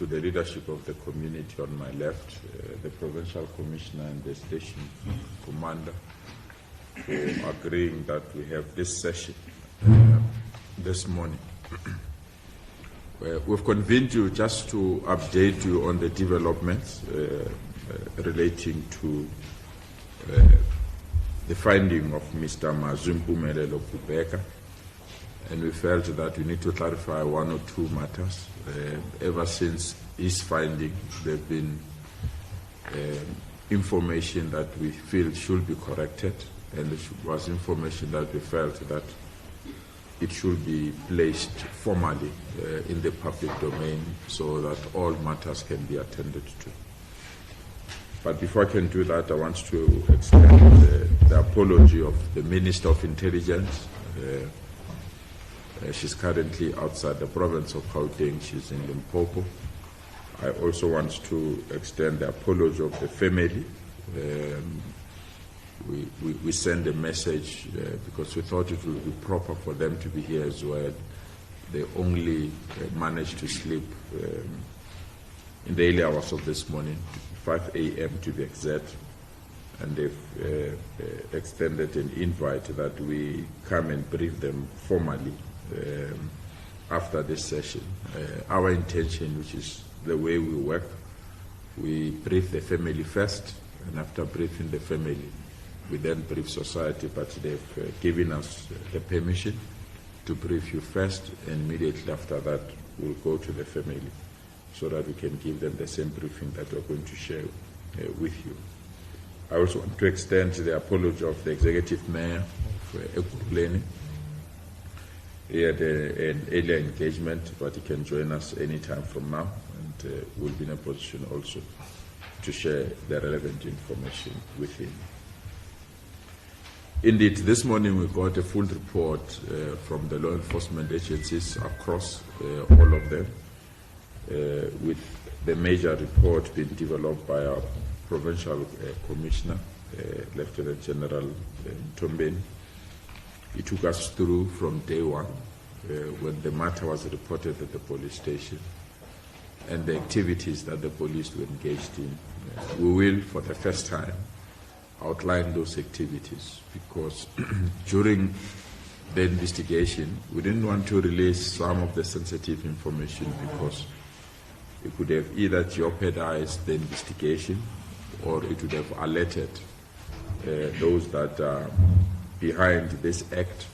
to the leadership of the community on my left, the Provincial Commissioner and the Station Commander, for agreeing that we have this session this morning. We've convened you just to update you on the developments relating to the finding of Mr. Mazwi Mpumelelo Kubheka, and we felt that we need to clarify one or two matters. Ever since his finding, there have been information that we feel should be corrected, and it was information that we felt that it should be placed formally in the public domain so that all matters can be attended to. But before I can do that, I want to extend the apology of the Minister of Intelligence. She's currently outside the province of Gauteng. She's in Limpopo. I also want to extend the apology of the family. We send a message because we thought it would be proper for them to be here as well. They only managed to sleep in the early hours of this morning, 5 a.m. to be exact, and they've extended an invite that we come and brief them formally after this session. Our intention, which is the way we work, we brief the family first, and after briefing the family, we then brief society, but they've given us the permission to brief you first, and immediately after that, we'll go to the family so that we can give them the same briefing that we're going to share with you. I also want to extend the apology of the Executive Mayor of 𝐬𝐻𝐾𝐿. He had an earlier engagement, but he can join us anytime from now, and we'll be in a position also to share the relevant information with him. Indeed, this morning we got a full report from the law enforcement agencies across all of them, with the major report being developed by our Provincial Commissioner, Lieutenant General Mthombeni. He took us through from day one, when the matter was reported at the police station, and the activities that the police were engaged in. We will, for the first time, outline those activities, because during the investigation, we didn't want to release some of the sensitive information because it could have either jeopardized the investigation or it would have alerted those that are behind this act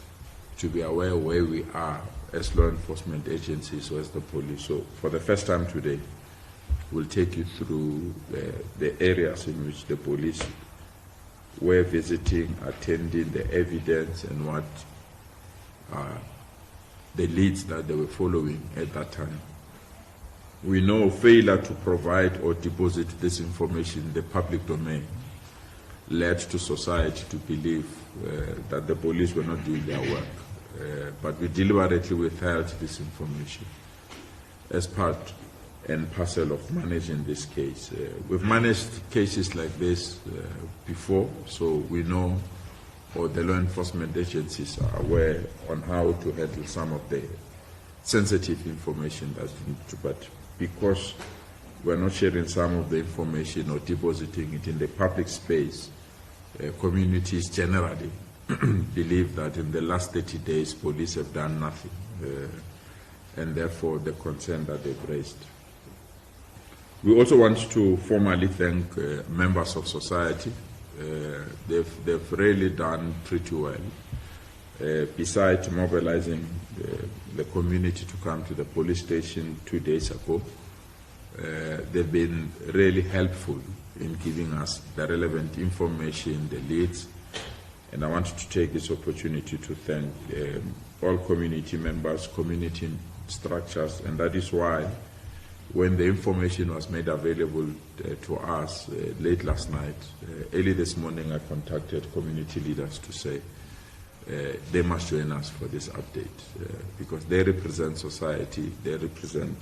to be aware where we are as law enforcement agencies or as the police. So for the first time today, we'll take you through the areas in which the police were visiting, attending, the evidence, and what the leads that they were following at that time. We know failure to provide or deposit this information in the public domain led to society to believe that the police were not doing their work. But we deliberately withheld this information as part and parcel of managing this case. We've managed cases like this before, so we know, or the law enforcement agencies are aware on how to handle some of the sensitive information that's needed to. But because we're not sharing some of the information or depositing it in the public space, communities generally believe that in the last 30 days, police have done nothing, and therefore the concern that they've raised. We also want to formally thank members of society. They've really done pretty well. Besides mobilizing the community to come to the police station 2 days ago, they've been really helpful in giving us the relevant information, the leads, and I wanted to take this opportunity to thank all community members, community structures, and that is why when the information was made available to us late last night, early this morning I contacted community leaders to say they must join us for this update because they represent society, they represent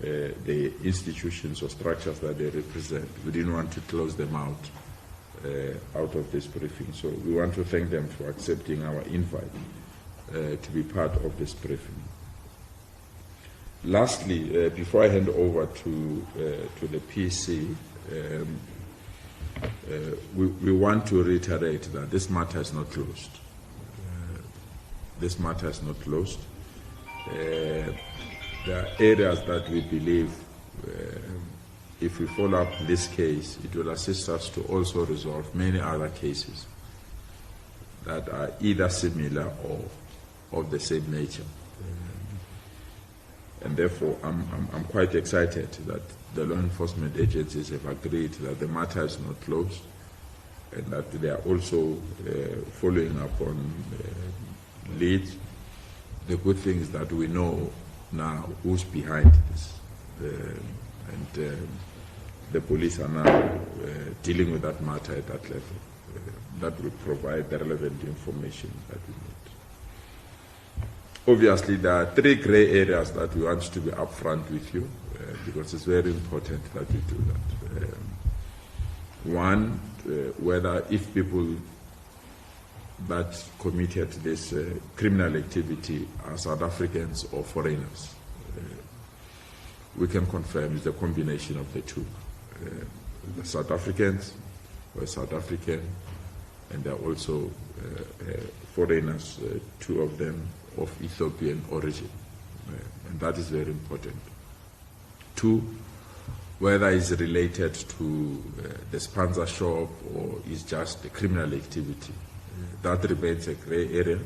the institutions or structures that they represent. We didn't want to close them out of this briefing. So we want to thank them for accepting our invite to be part of this briefing. Lastly, before I hand over to the PC, we want to reiterate that this matter is not closed. This matter is not closed. There are areas that we believe if we follow up this case, it will assist us to also resolve many other cases that are either similar or of the same nature. And therefore, I'm quite excited that the law enforcement agencies have agreed that the matter is not closed and that they are also following up on leads. The good thing is that we know now who's behind this. The police are now dealing with that matter at that level. That will provide the relevant information that we need. Obviously, there are three grey areas that we want to be upfront with you because it's very important that we do that. One, whether if people that committed this criminal activity are South Africans or foreigners. We can confirm it's a combination of the two. The South Africans were South African, and there are also foreigners, two of them of Ethiopian origin, and that is very important. Two, whether it's related to the spaza shop or is just a criminal activity. That remains a grey area,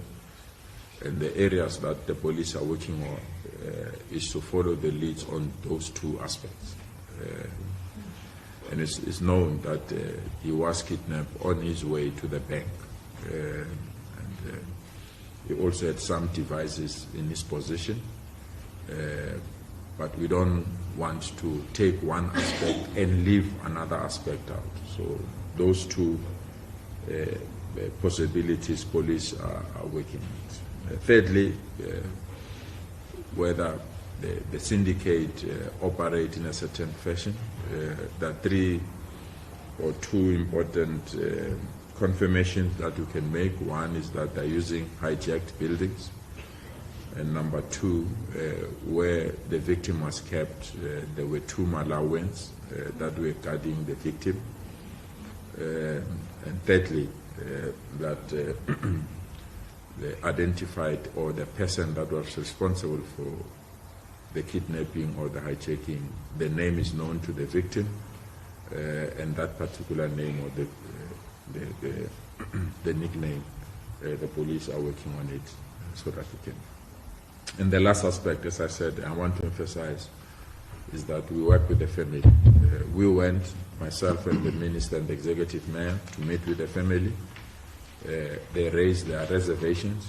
and the areas that the police are working on is to follow the leads on those two aspects. And it's known that he was kidnapped on his way to the bank, and he also had some devices in his possession, but we don't want to take one aspect and leave another aspect out. So those two possibilities police are working on. Thirdly, whether the syndicate operate in a certain fashion. There are three or two important confirmations that you can make. One is that they're using hijacked buildings. And number two, where the victim was kept, there were two Malawans that were guarding the victim. And thirdly, that the identified or the person that was responsible for the kidnapping or the hijacking, the name is known to the victim, and that particular name or the nickname, the police are working on it so that we can. And the last aspect, as I said, I want to emphasize, is that we work with the family. We went, myself and the minister and the executive mayor, to meet with the family. They raised their reservations,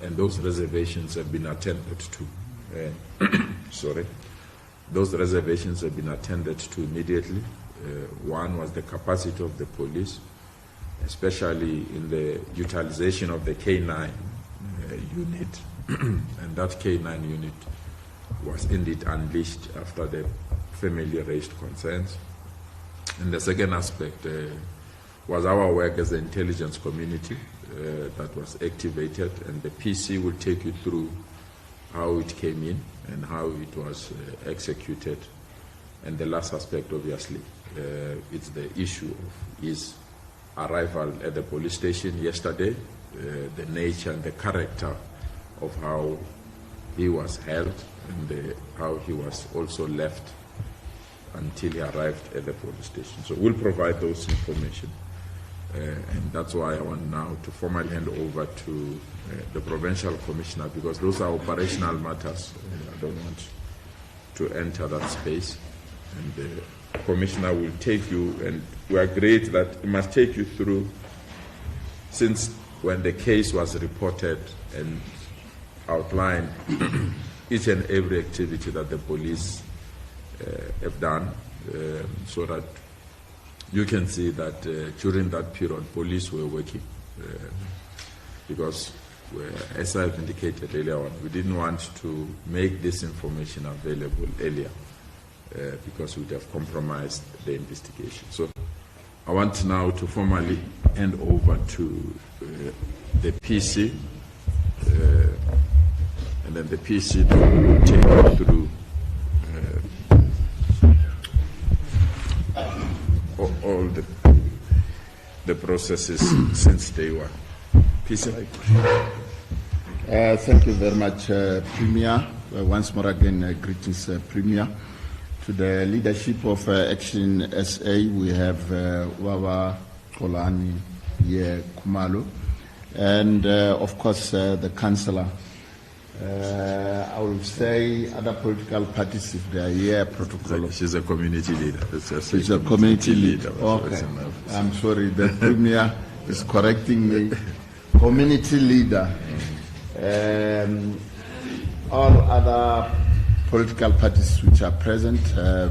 and those reservations have been attended to. Sorry. Those reservations have been attended to immediately. One was the capacity of the police, especially in the utilization of the K9 unit, and that K9 unit was indeed unleashed after the family raised concerns. And the second aspect was our work as the intelligence community that was activated, and the PC will take you through how it came in and how it was executed. And the last aspect, obviously, it's the issue of his arrival at the police station yesterday, the nature and the character of how he was held and how he was also left until he arrived at the police station. So we'll provide those information. And that's why I want now to formally hand over to the Provincial Commissioner, because those are operational matters. I don't want to enter that space. And the Commissioner will take you, and we agreed that he must take you through, since when the case was reported, and outline each and every activity that the police have done, so that you can see that during that period, police were working, because, as I've indicated earlier on, we didn't want to make this information available earlier, because we would have compromised the investigation. So I want now to formally hand over to the PC, and and then the PC will take you through all the processes since day one. PC. Thank you very much, Premier. Once more again, greetings, Premier. To the leadership of Action SA, we have Wawa Kolani Kumalo, and of course the Councillor. I will say other political parties, if they are here, protocol. She's a community leader. She's a community leader. Okay. I'm sorry, the Premier is correcting me. Community leader. All other political parties which are present,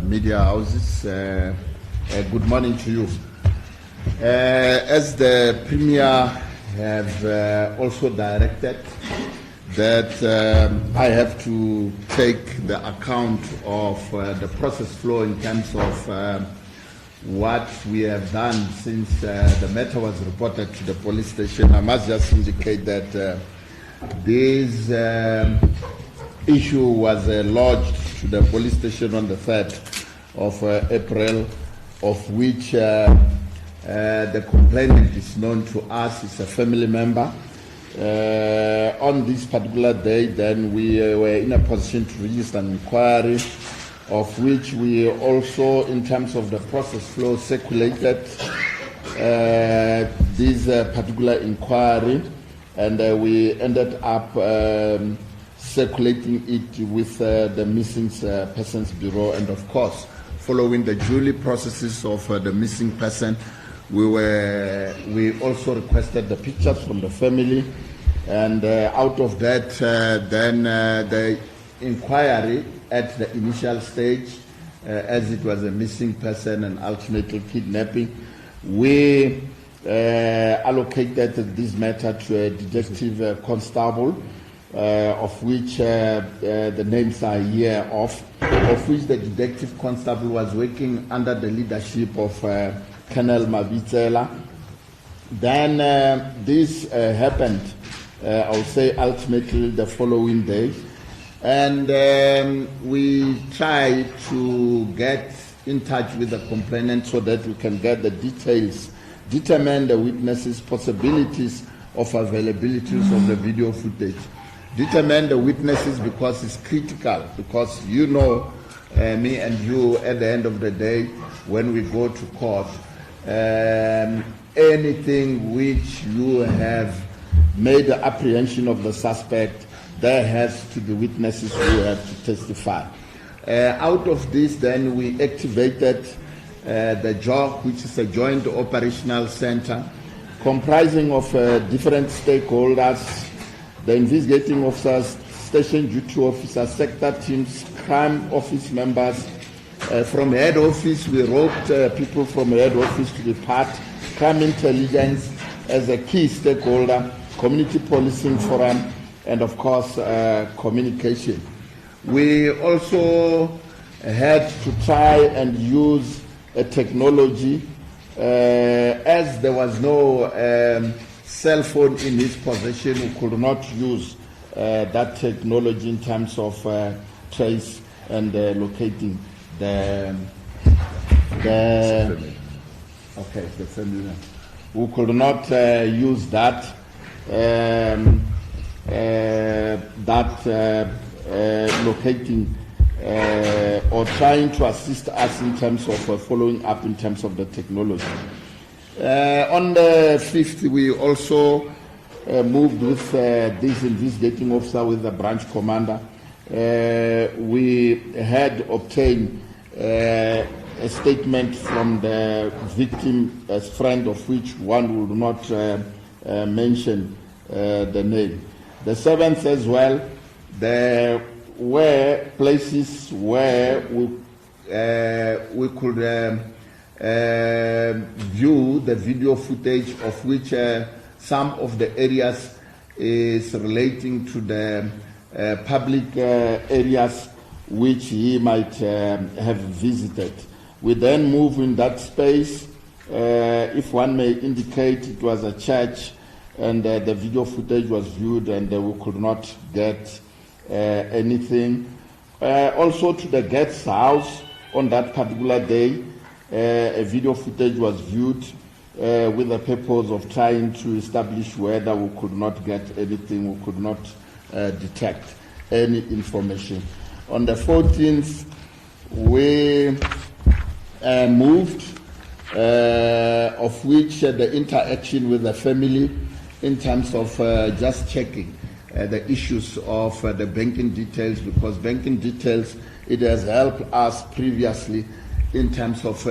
media houses, good morning to you. As the Premier have also directed that I have to take the account of the process flow in terms of what we have done since the matter was reported to the police station. I must just indicate that this issue was lodged to the police station on the 3rd of April, of which the complainant is known to us, is a family member. On this particular day, then we were in a position to register an inquiry, of which we also, in terms of the process flow, circulated this particular inquiry, and we ended up circulating it with the Missing Persons Bureau, and of course, following the duly processes of the missing person, we also requested the pictures from the family, and out of that, then the inquiry at the initial stage, as it was a missing person and ultimately kidnapping, we allocated this matter to a detective constable, of which the names are here of which the detective constable was working under the leadership of Colonel Mabitsela. Then this happened, I would say, ultimately the following day, and we tried to get in touch with the complainant so that we can get the details, determine the witnesses' possibilities of availabilities of the video footage. Determine the witnesses, because it's critical, because you know, me and you, at the end of the day, when we go to court, anything which you have made the apprehension of the suspect, there has to be witnesses who have to testify. Out of this, then, we activated the JOC, which is a Joint Operational Center, comprising of different stakeholders, the investigating officers, station duty officers, sector teams, crime office members. From head office, we roped people from head office to be part, crime intelligence as a key stakeholder, community policing forum, and of course, communication. We also had to try and use a technology, as there was no cell phone in his possession, we could not use that technology in terms of trace and locating the family. We could not use that locating or trying to assist us in terms of following up in terms of the technology. On the 5th, we also moved with this investigating officer with the branch commander. We had obtained a statement from the victim as friend, of which one would not mention the name. The 7th as well, there were places where we could view the video footage, of which some of the areas is relating to the public areas which he might have visited. We then move in that space. If one may indicate, it was a church, and the video footage was viewed, and we could not get anything. Also to the guest's house on that particular day, a video footage was viewed with the purpose of trying to establish whether we could not get anything, we could not detect any information. On the 14th, we moved, of which the interaction with the family in terms of just checking the issues of the banking details, because banking details, it has helped us previously in terms of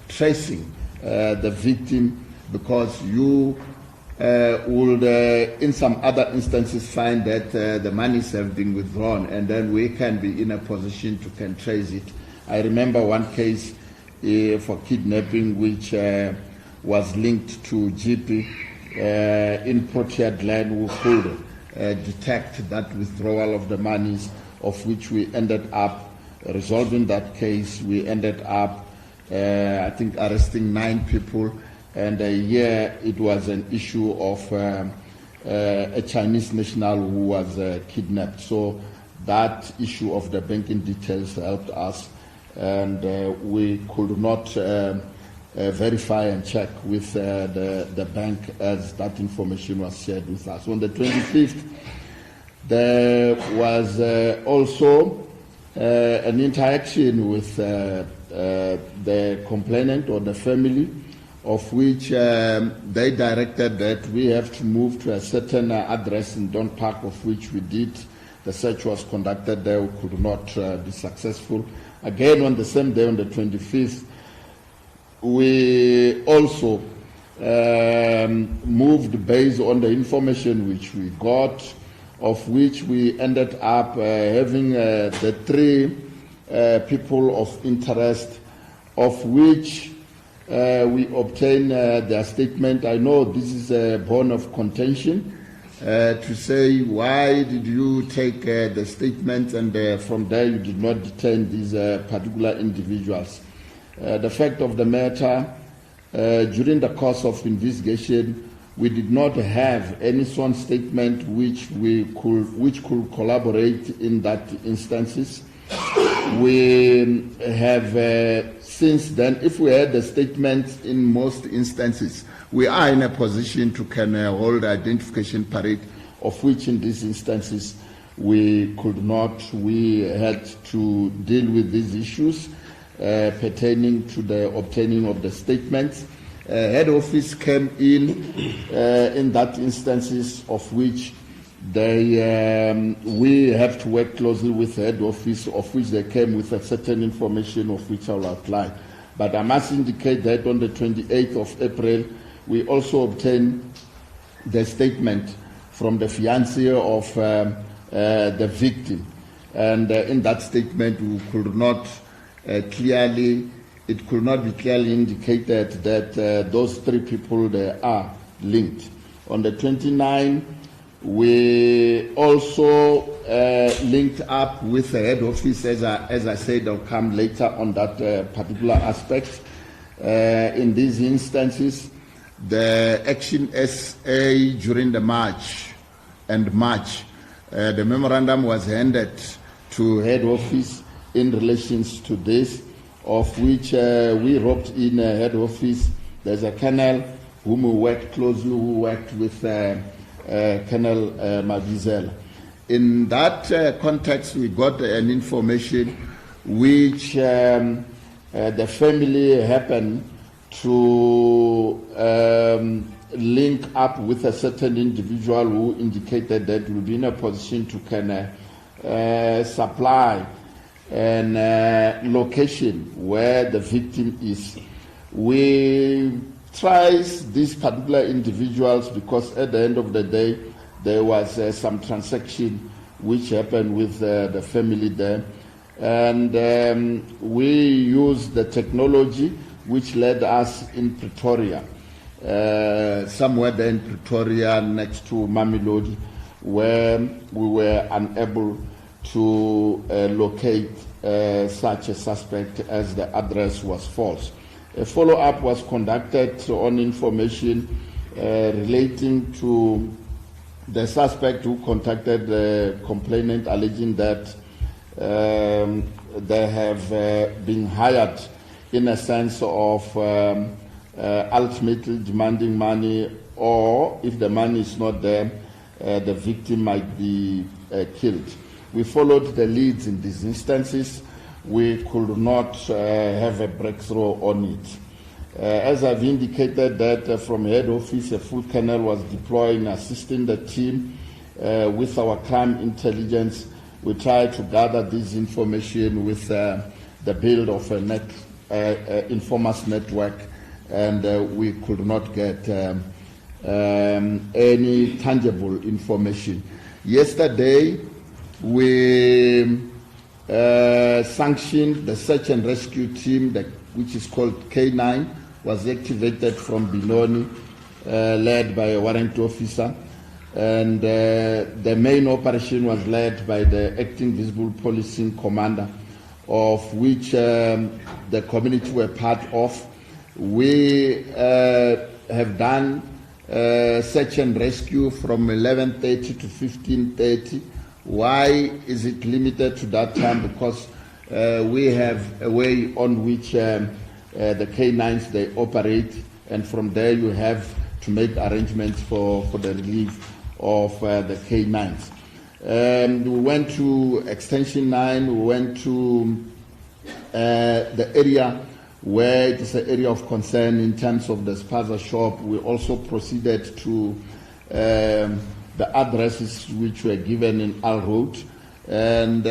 tracing the victim, because you would in some other instances find that the monies have been withdrawn, and then we can be in a position to can trace it. I remember one case for kidnapping which was linked to GP in Protea Land. We could detect that withdrawal of the monies, of which we ended up resolving that case. We ended up, I think, arresting 9 people, and it was an issue of a Chinese national who was kidnapped. So that issue of the banking details helped us, and we could not verify and check with the bank as that information was shared with us. On the 25th, there was also an interaction with the complainant or the family, of which they directed that we have to move to a certain address in Don Park, of which we did. The search was conducted there. We could not be successful. Again, on the same day, on the 25th, we also moved based on the information which we got, of which we ended up having the 3 people of interest, of which we obtained their statement. I know this is a bone of contention to say, why did you take the statement and from there you did not detain these particular individuals. The fact of the matter, during the course of investigation, we did not have any sworn statement which could collaborate in that instances. We have since then, if we had the statements in most instances, we are in a position to can hold identification parade, of which in these instances we could not. We had to deal with these issues pertaining to the obtaining of the statements. Head office came in that instances, of which they we have to work closely with head office, of which they came with a certain information of which I will outline. But I must indicate that on the 28th of April, we also obtained the statement from the fiancé of the victim, and in that statement we could not it could not be clearly indicated that those 3 people, they are linked. On the 29th, we also linked up with the head office, as I said. I'll come later on that particular aspect. In these instances, the Action SA during the March, the memorandum was handed to head office in relations to this, of which we roped in head office. There's a colonel whom we worked closely, who worked with Colonel Mazwi. In that context, we got an information which the family happened to link up with a certain individual who indicated that we'll be in a position to can supply an location where the victim is. We trace these particular individuals because at the end of the day there was some transaction which happened with the family there, and we used the technology which led us in Pretoria, somewhere there in Pretoria next to Mamelodi, where we were unable to locate such a suspect as the address was false. A follow-up was conducted on information relating to the suspect who contacted the complainant alleging that they have been hired in a sense of ultimately demanding money, or if the money is not there, the victim might be killed. We followed the leads in these instances. We could not have a breakthrough on it. As I've indicated that from head office, a full kernel was deployed assisting the team with our crime intelligence. We tried to gather this information with the build of a informers network, and we could not get any tangible information. Yesterday, we sanctioned the search and rescue team, which is called K9, was activated from Benoni, led by a warrant officer. And the main operation was led by the acting visible policing commander, of which the community were part of. We have done search and rescue from 11:30 to 15:30. Why is it limited to that time? Because we have a way on which the K9s, they operate, and from there you have to make arrangements for the relief of the K9s. We went to Extension 9, we went to the area where it is an area of concern in terms of the spaza shop. We also proceeded to the addresses which were given in Al Road. And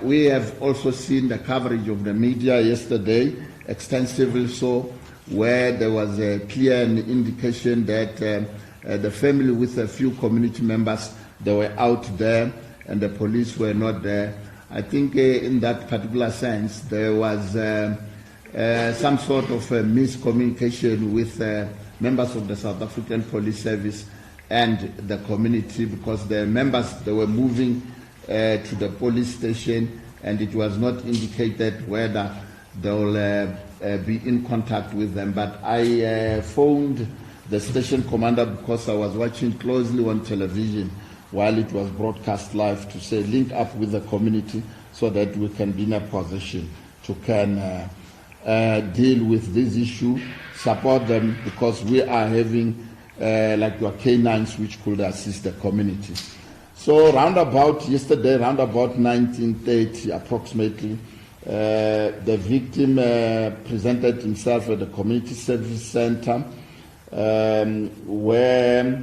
we have also seen the coverage of the media yesterday, extensively so, where there was a clear indication that the family with a few community members, they were out there and the police were not there. I think in that particular sense, there was some sort of miscommunication with members of the South African Police Service and the community, because the members, they were moving to the police station, and it was not indicated whether they will be in contact with them. But I phoned the station commander, because I was watching closely on television while it was broadcast live, to say link up with the community so that we can be in a position to deal with this issue, support them, because we are having like your K9s which could assist the community. So yesterday, round about 19:30 approximately, the victim presented himself at the community service center, where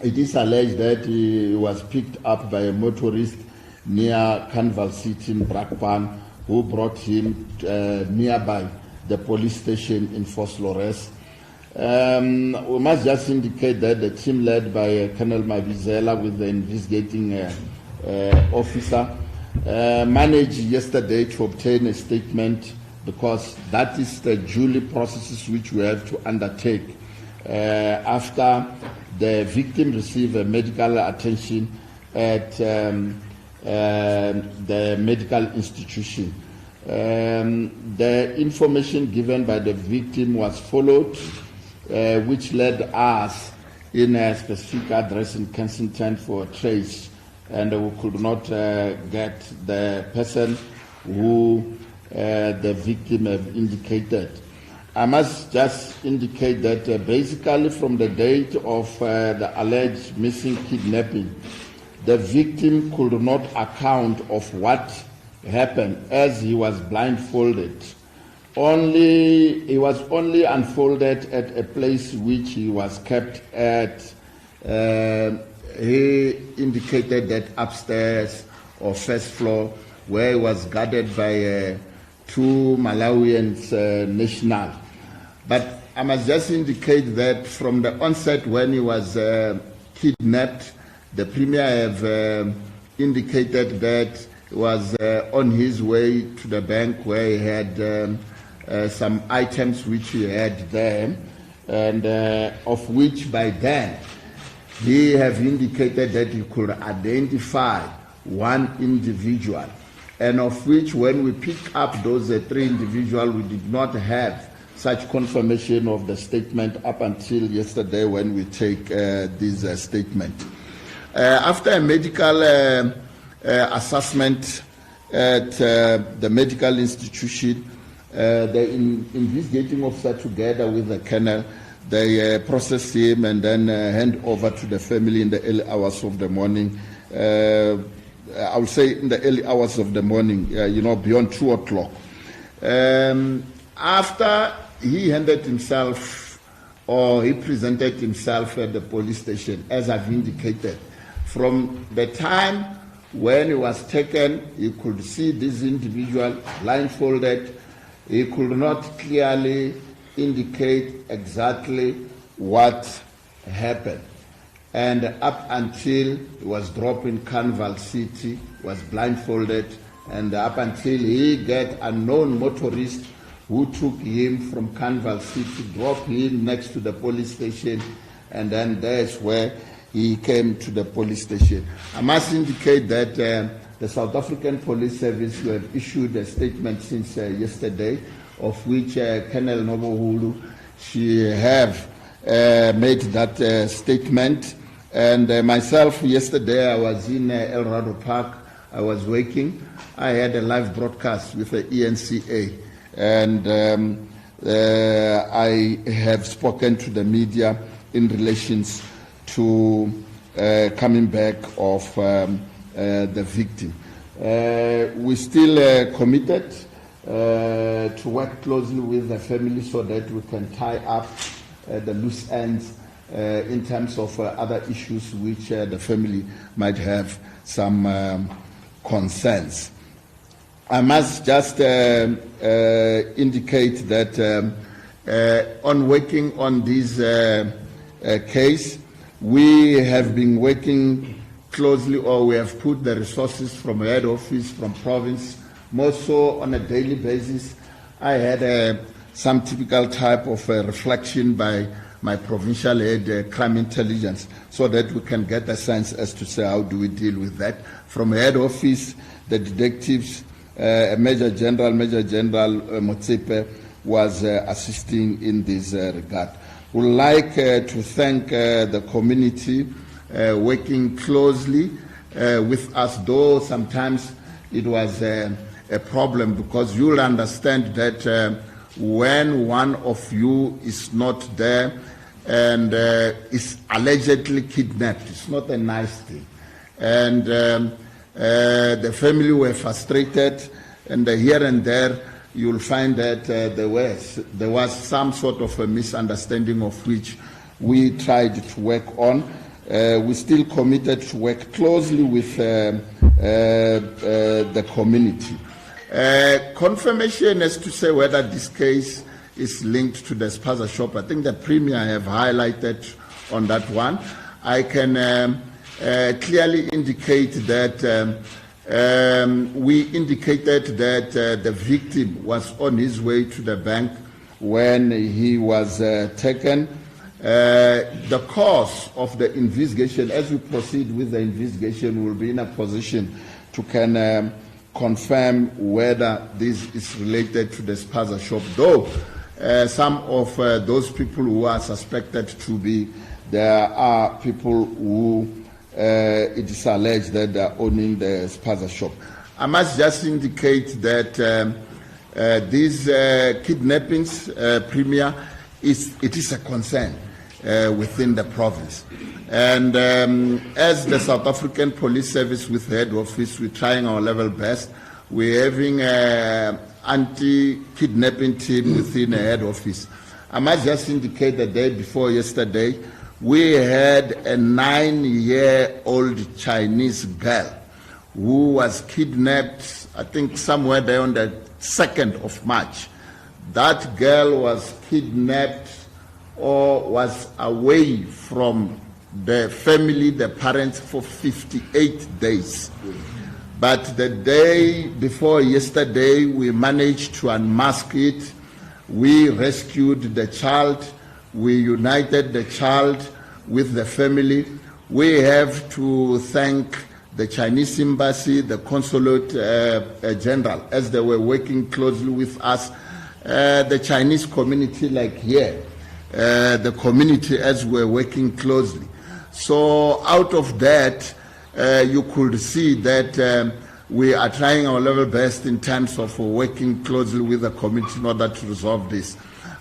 it is alleged that he was picked up by a motorist near Carnival City in Brakpan, who brought him nearby the police station in Vosloorus. We must just indicate that the team led by Colonel Mabizela with the investigating officer managed yesterday to obtain a statement, because that is the duly processes which we have to undertake after the victim received medical attention at the medical institution. The information given by the victim was followed, which led us in a specific address in Kensington for a trace, and we could not get the person who the victim have indicated. I must just indicate that basically from the date of the alleged missing kidnapping, the victim could not account of what happened, as he was blindfolded. He was only unfolded at a place which he was kept at. He indicated that upstairs or first floor, where he was guarded by two Malawian nationals. But I must just indicate that from the onset when he was kidnapped, the Premier have indicated that he was on his way to the bank, where he had some items which he had there, and of which by then he have indicated that he could identify one individual, and of which when we pick up those three individuals, we did not have such confirmation of the statement up until yesterday when we take this statement. After a medical assessment at the medical institution, the investigating officer, together with the colonel, they process him and then hand over to the family in the early hours of the morning. I would say in the early hours of the morning, beyond 2 o'clock. After he handed himself, or he presented himself at the police station, as I've indicated, from the time when he was taken, you could see this individual blindfolded. He could not clearly indicate exactly what happened. And up until he was dropped in Carnival City, was blindfolded, and up until he get unknown motorist who took him from Carnival City, dropped him next to the police station, and then that's where he came to the police station. I must indicate that the South African Police Service have issued a statement since yesterday, of which Colonel Nobohulu, she have made that statement. And myself, yesterday, I was in El Rado Park. I was working. I had a live broadcast with the ENCA. And I have spoken to the media in relations to coming back of the victim. We still committed to work closely with the family so that we can tie up the loose ends in terms of other issues which the family might have some concerns. I must just indicate that on working on this case, we have been working closely, or we have put the resources from head office, from province, more so on a daily basis. I had some typical type of reflection by my provincial head, crime intelligence, so that we can get a sense as to say how do we deal with that. From head office, the detectives, Major General Motsepe was assisting in this regard. We would like to thank the community working closely with us, though sometimes it was a problem, because you'll understand that when one of you is not there and is allegedly kidnapped, it's not a nice thing. And the family were frustrated, and here and there you'll find that there was some sort of a misunderstanding, of which we tried to work on. We still committed to work closely with the community. Confirmation as to say whether this case is linked to the spaza shop, I think the Premier have highlighted on that one. I can clearly indicate that we indicated that the victim was on his way to the bank when he was taken. The course of the investigation, as we proceed with the investigation, we will be in a position to can confirm whether this is related to the spaza shop, though some of those people who are suspected to be, there are people who it is alleged that they are owning the spaza shop. I must just indicate that these kidnappings, Premier, it is a concern within the province. And as the South African Police Service with head office, we're trying our level best. We're having an anti-kidnapping team within the head office. I must just indicate the day before yesterday, we had a 9-year-old Chinese girl who was kidnapped, I think somewhere there on the 2nd of March. That girl was kidnapped or was away from the family, the parents, for 58 days. But the day before yesterday, we managed to unmask it. We rescued the child. We united the child with the family. We have to thank the Chinese embassy, the consulate general, as they were working closely with us, the Chinese community like here, the community as we're working closely. So out of that, you could see that we are trying our level best in terms of working closely with the community in order to resolve this.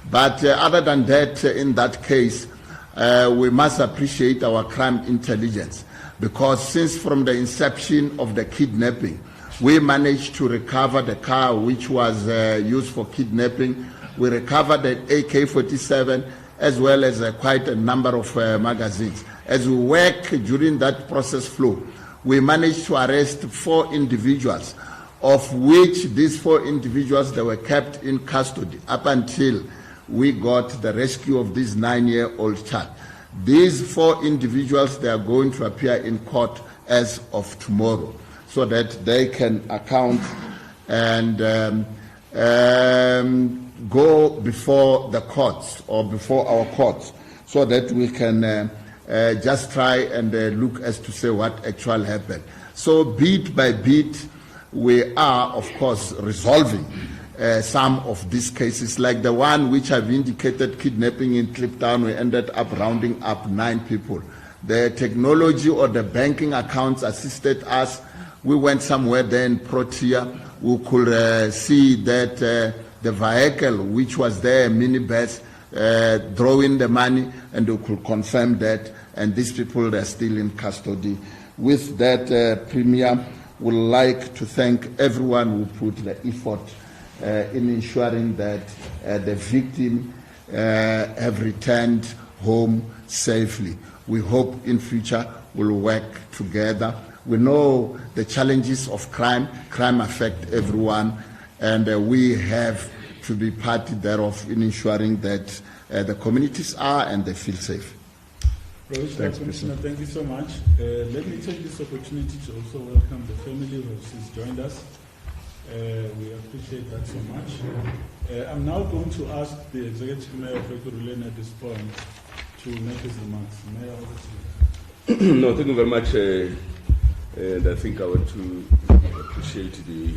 But other than that, in that case, we must appreciate our crime intelligence, because since from the inception of the kidnapping, we managed to recover the car which was used for kidnapping. We recovered the AK-47 as well as quite a number of magazines. As we work during that process flow, we managed to arrest 4 individuals, of which these 4 individuals, they were kept in custody up until we got the rescue of this 9-year-old child. These 4 individuals, they are going to appear in court as of tomorrow, so that they can account and go before the courts or before our courts, so that we can just try and look as to say what actually happened. So bit by bit, we are, of course, resolving some of these cases, like the one which I've indicated, kidnapping in Kliptown. We ended up rounding up 9 people. The technology or the banking accounts assisted us. We went somewhere there in Protea. We could see that the vehicle which was there, minibus, drawing the money, and we could confirm that, and these people are still in custody. With that, Premier would like to thank everyone who put the effort in ensuring that the victim have returned home safely. We hope in future we'll work together. We know the challenges of crime. Crime affect everyone, and we have to be part thereof in ensuring that the communities are and they feel safe. Provincial Commissioner, thank you so much. Let me take this opportunity to also welcome the family who has joined us. We appreciate that so much. I'm now going to ask the Executive Mayor of Ekurhuleni at this point to make his remarks. Mayor, over to you. No, thank you very much. And I think I want to appreciate the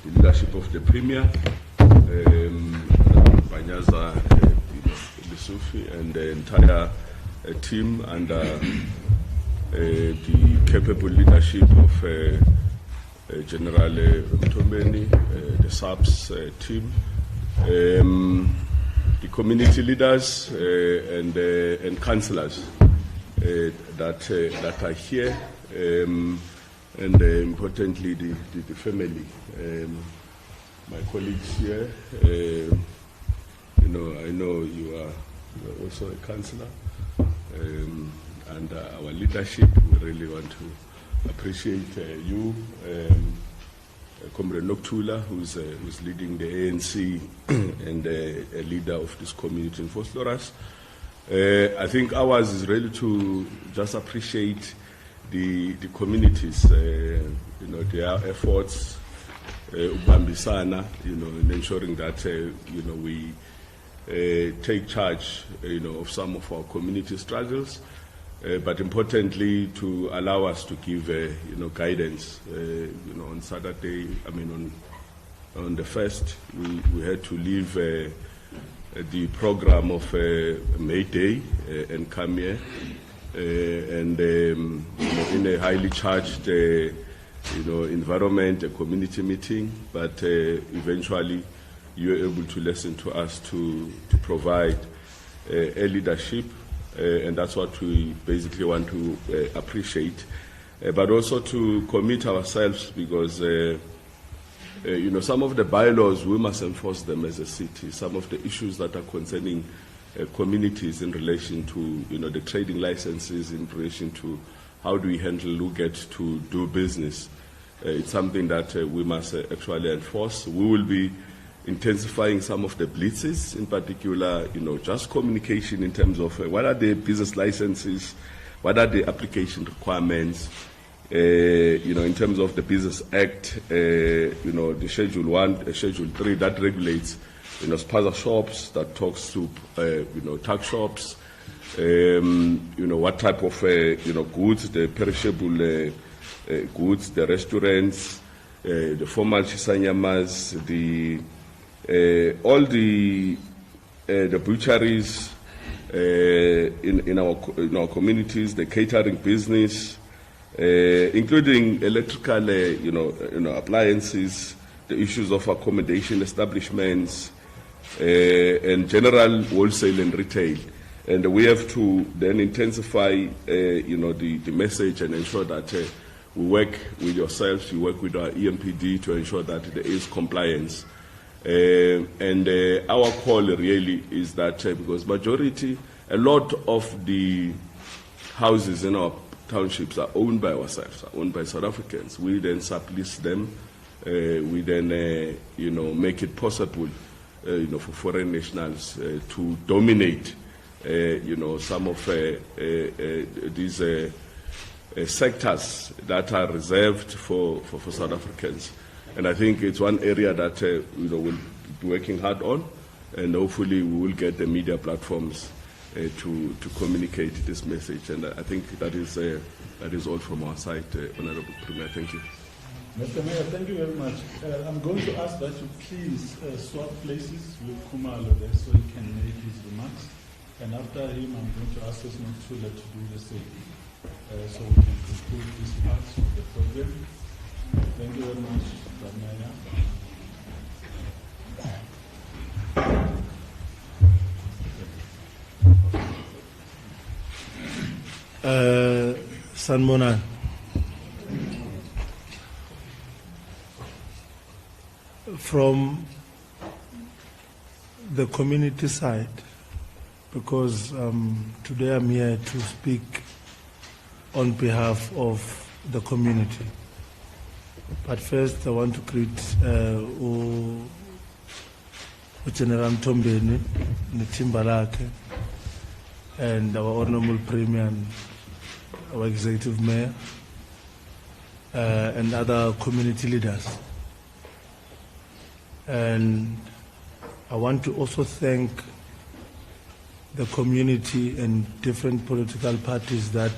leadership of the Premier, Panyaza, Lesufi, and the entire team, and the capable leadership of General Mthombeni, the SAPS team, the community leaders and councillors that are here, and importantly the family, my colleagues here. I know you are also a councillor, and our leadership. We really want to appreciate you, Comrade Noktula, who's leading the ANC and a leader of this community in Vosloorus. I think ours is really to just appreciate the communities, their efforts, ubambisana, in ensuring that we take charge, of some of our community struggles. But importantly, to allow us to give, guidance. On Saturday, on the 1st, we had to leave the program of May Day and come here, and in a highly charged, environment, a community meeting. But eventually, you were able to listen to us to provide a leadership. And that's what we basically want to appreciate, but also to commit ourselves, because some of the bylaws, we must enforce them as a city. Some of the issues that are concerning communities in relation to the trading licenses, in relation to how do we handle who get to do business, it's something that we must actually enforce. We will be intensifying some of the blitzes, in particular, just communication in terms of what are the business licenses, what are the application requirements, in terms of the Business Act, the Schedule 1, Schedule 3 that regulates, spaza shops, that talks to, tuck shops, what type of, goods, the perishable goods, the restaurants, the formal chisanyamas, all the butcheries, in our communities, the catering business, including electrical, appliances, the issues of accommodation establishments, and general wholesale and retail. And we have to then intensify, the message and ensure that we work with yourselves, we work with our EMPD to ensure that there is compliance. And our call really is that because a lot of the houses in our townships are owned by ourselves, are owned by South Africans. We then sublease them. We then, make it possible, for foreign nationals to dominate, some of these sectors that are reserved for South Africans. And I think it's one area that we'll be working hard on, and hopefully we will get the media platforms to communicate this message. And I think that is all from our side, Honorable Premier. Thank you. Mr. Mayor, thank you very much. I'm going to ask that you please swap places with Khumalo there so he can make his remarks. And after him, I'm going to ask us not to let you do the same, so we can conclude this part of the program. Thank you very much, Panyaza. Sanmona, from the community side, because today I'm here to speak on behalf of the community. But first I want to greet General Mthombeni, Ntimbalake, and our Honorable Premier and our Executive Mayor, and other community leaders. And I want to also thank the community and different political parties that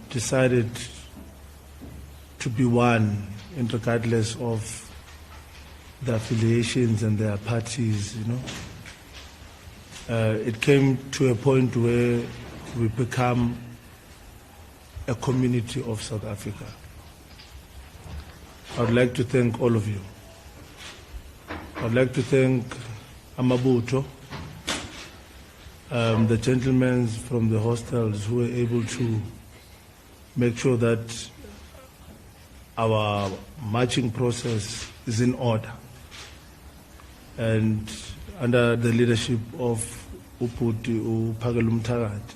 decided to be one, regardless of their affiliations and their parties. It came to a point where we become a community of South Africa. I would like to thank all of you. I would like to thank Amabuto, the gentlemen from the hostels who were able to make sure that our marching process is in order. And under the leadership of Uputi Upagalumtarat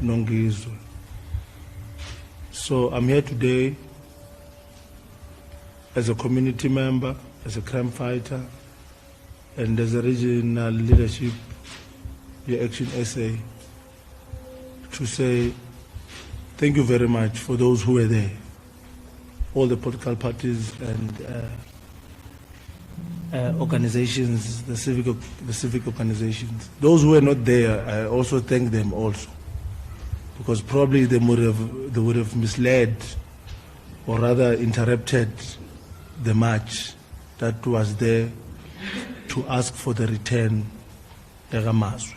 Nongizwe. So I'm here today as a community member, as a crime fighter, and as a regional leadership, the Action SA, to say thank you very much for those who were there, all the political parties and organizations, the civic organizations. Those who were not there, I also thank them also, because probably they would have misled or rather interrupted the march that was there to ask for the return of Mazwi.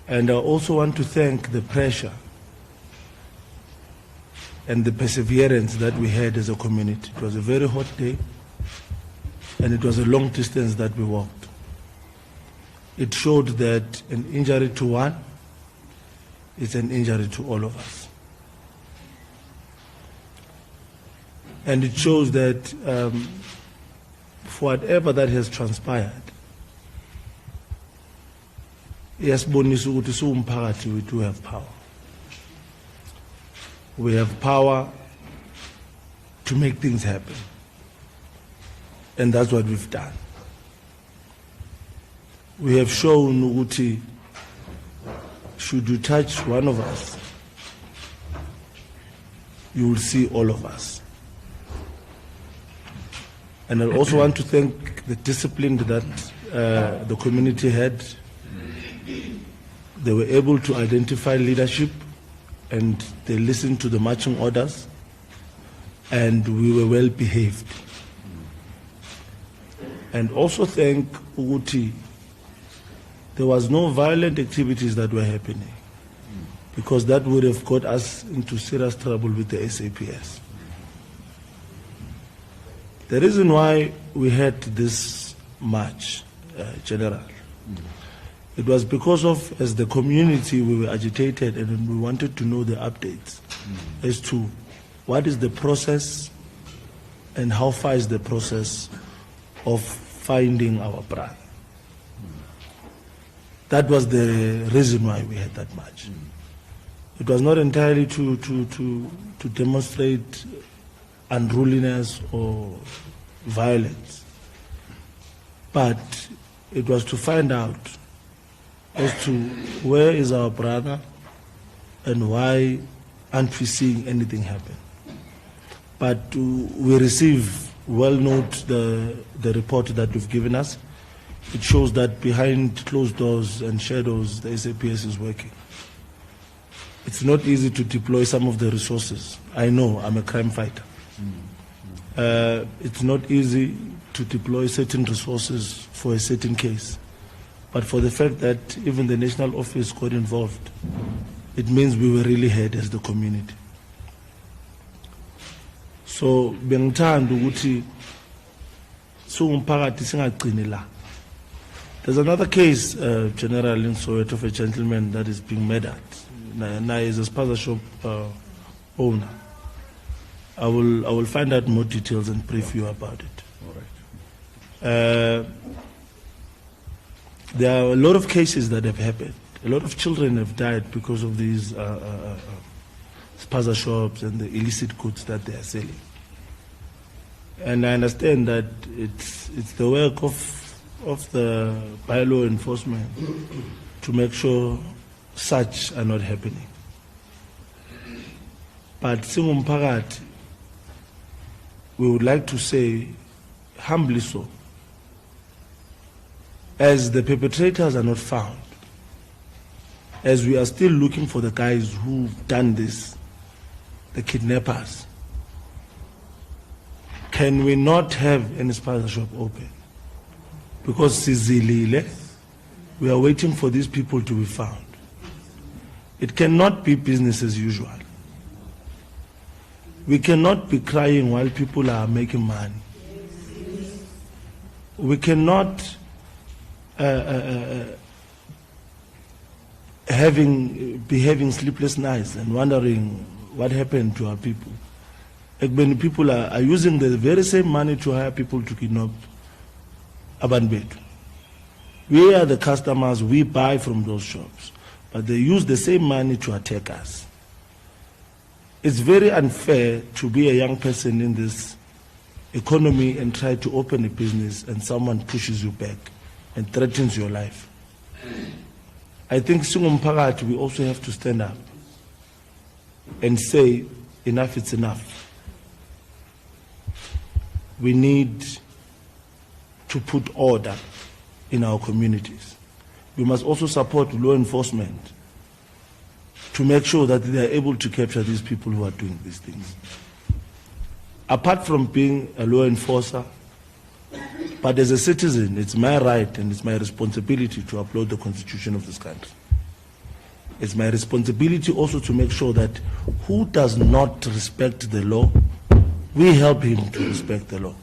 And I also want to thank the pressure and the perseverance that we had as a community. It was a very hot day, and it was a long distance that we walked. It showed that an injury to one is an injury to all of us. And it shows that for whatever that has transpired, yes, we do have power. We have power to make things happen. And that's what we've done. We have shown Uguti, should you touch one of us, you will see all of us. And I also want to thank the discipline that the community had. They were able to identify leadership, and they listened to the marching orders, and we were well behaved. and also thank Uguti. There was no violent activities that were happening, because that would have got us into serious trouble with the SAPS. The reason why we had this march, General, it was because of, as the community, we were agitated and we wanted to know the updates as to what is the process and how far is the process of finding our brother. That was the reason why we had that march. It was not entirely to demonstrate unruliness or violence, but it was to find out as to where is our brother and why aren't we seeing anything happen. But we receive, well note the report that you've given us. It shows that behind closed doors and shadows, the SAPS is working. It's not easy to deploy some of the resources. I know, I'm a crime fighter. It's not easy to deploy certain resources for a certain case. But for the fact that even the national office got involved, it means we were really hurt as the community. So, bengithanda ukuthi sungumphakathi singagcini la. There's another case, General, in Soweto, of a gentleman that is being murdered. Now he's a spaza shop owner. I will find out more details and brief you about it. All right. There are a lot of cases that have happened. A lot of children have died because of these spaza shops and the illicit goods that they are selling. And I understand that it's the work of the bylaw enforcement to make sure such are not happening. But singumphakathi, we would like to say, humbly so, as the perpetrators are not found, as we are still looking for the guys who've done this, the kidnappers, can we not have any spaza shop open? Because Sizilile, we are waiting for these people to be found. It cannot be business as usual. We cannot be crying while people are making money. We cannot be having sleepless nights and wondering what happened to our people. When people are using the very same money to hire people to kidnap Abanbetu. We are the customers, we buy from those shops, but they use the same money to attack us. It's very unfair to be a young person in this economy and try to open a business and someone pushes you back and threatens your life. I think singumphakathi, we also have to stand up and say enough is enough. We need to put order in our communities. We must also support law enforcement to make sure that they are able to capture these people who are doing these things. Apart from being a law enforcer, but as a citizen, it's my right and it's my responsibility to uphold the constitution of this country. It's my responsibility also to make sure that who does not respect the law, we help him to respect the law.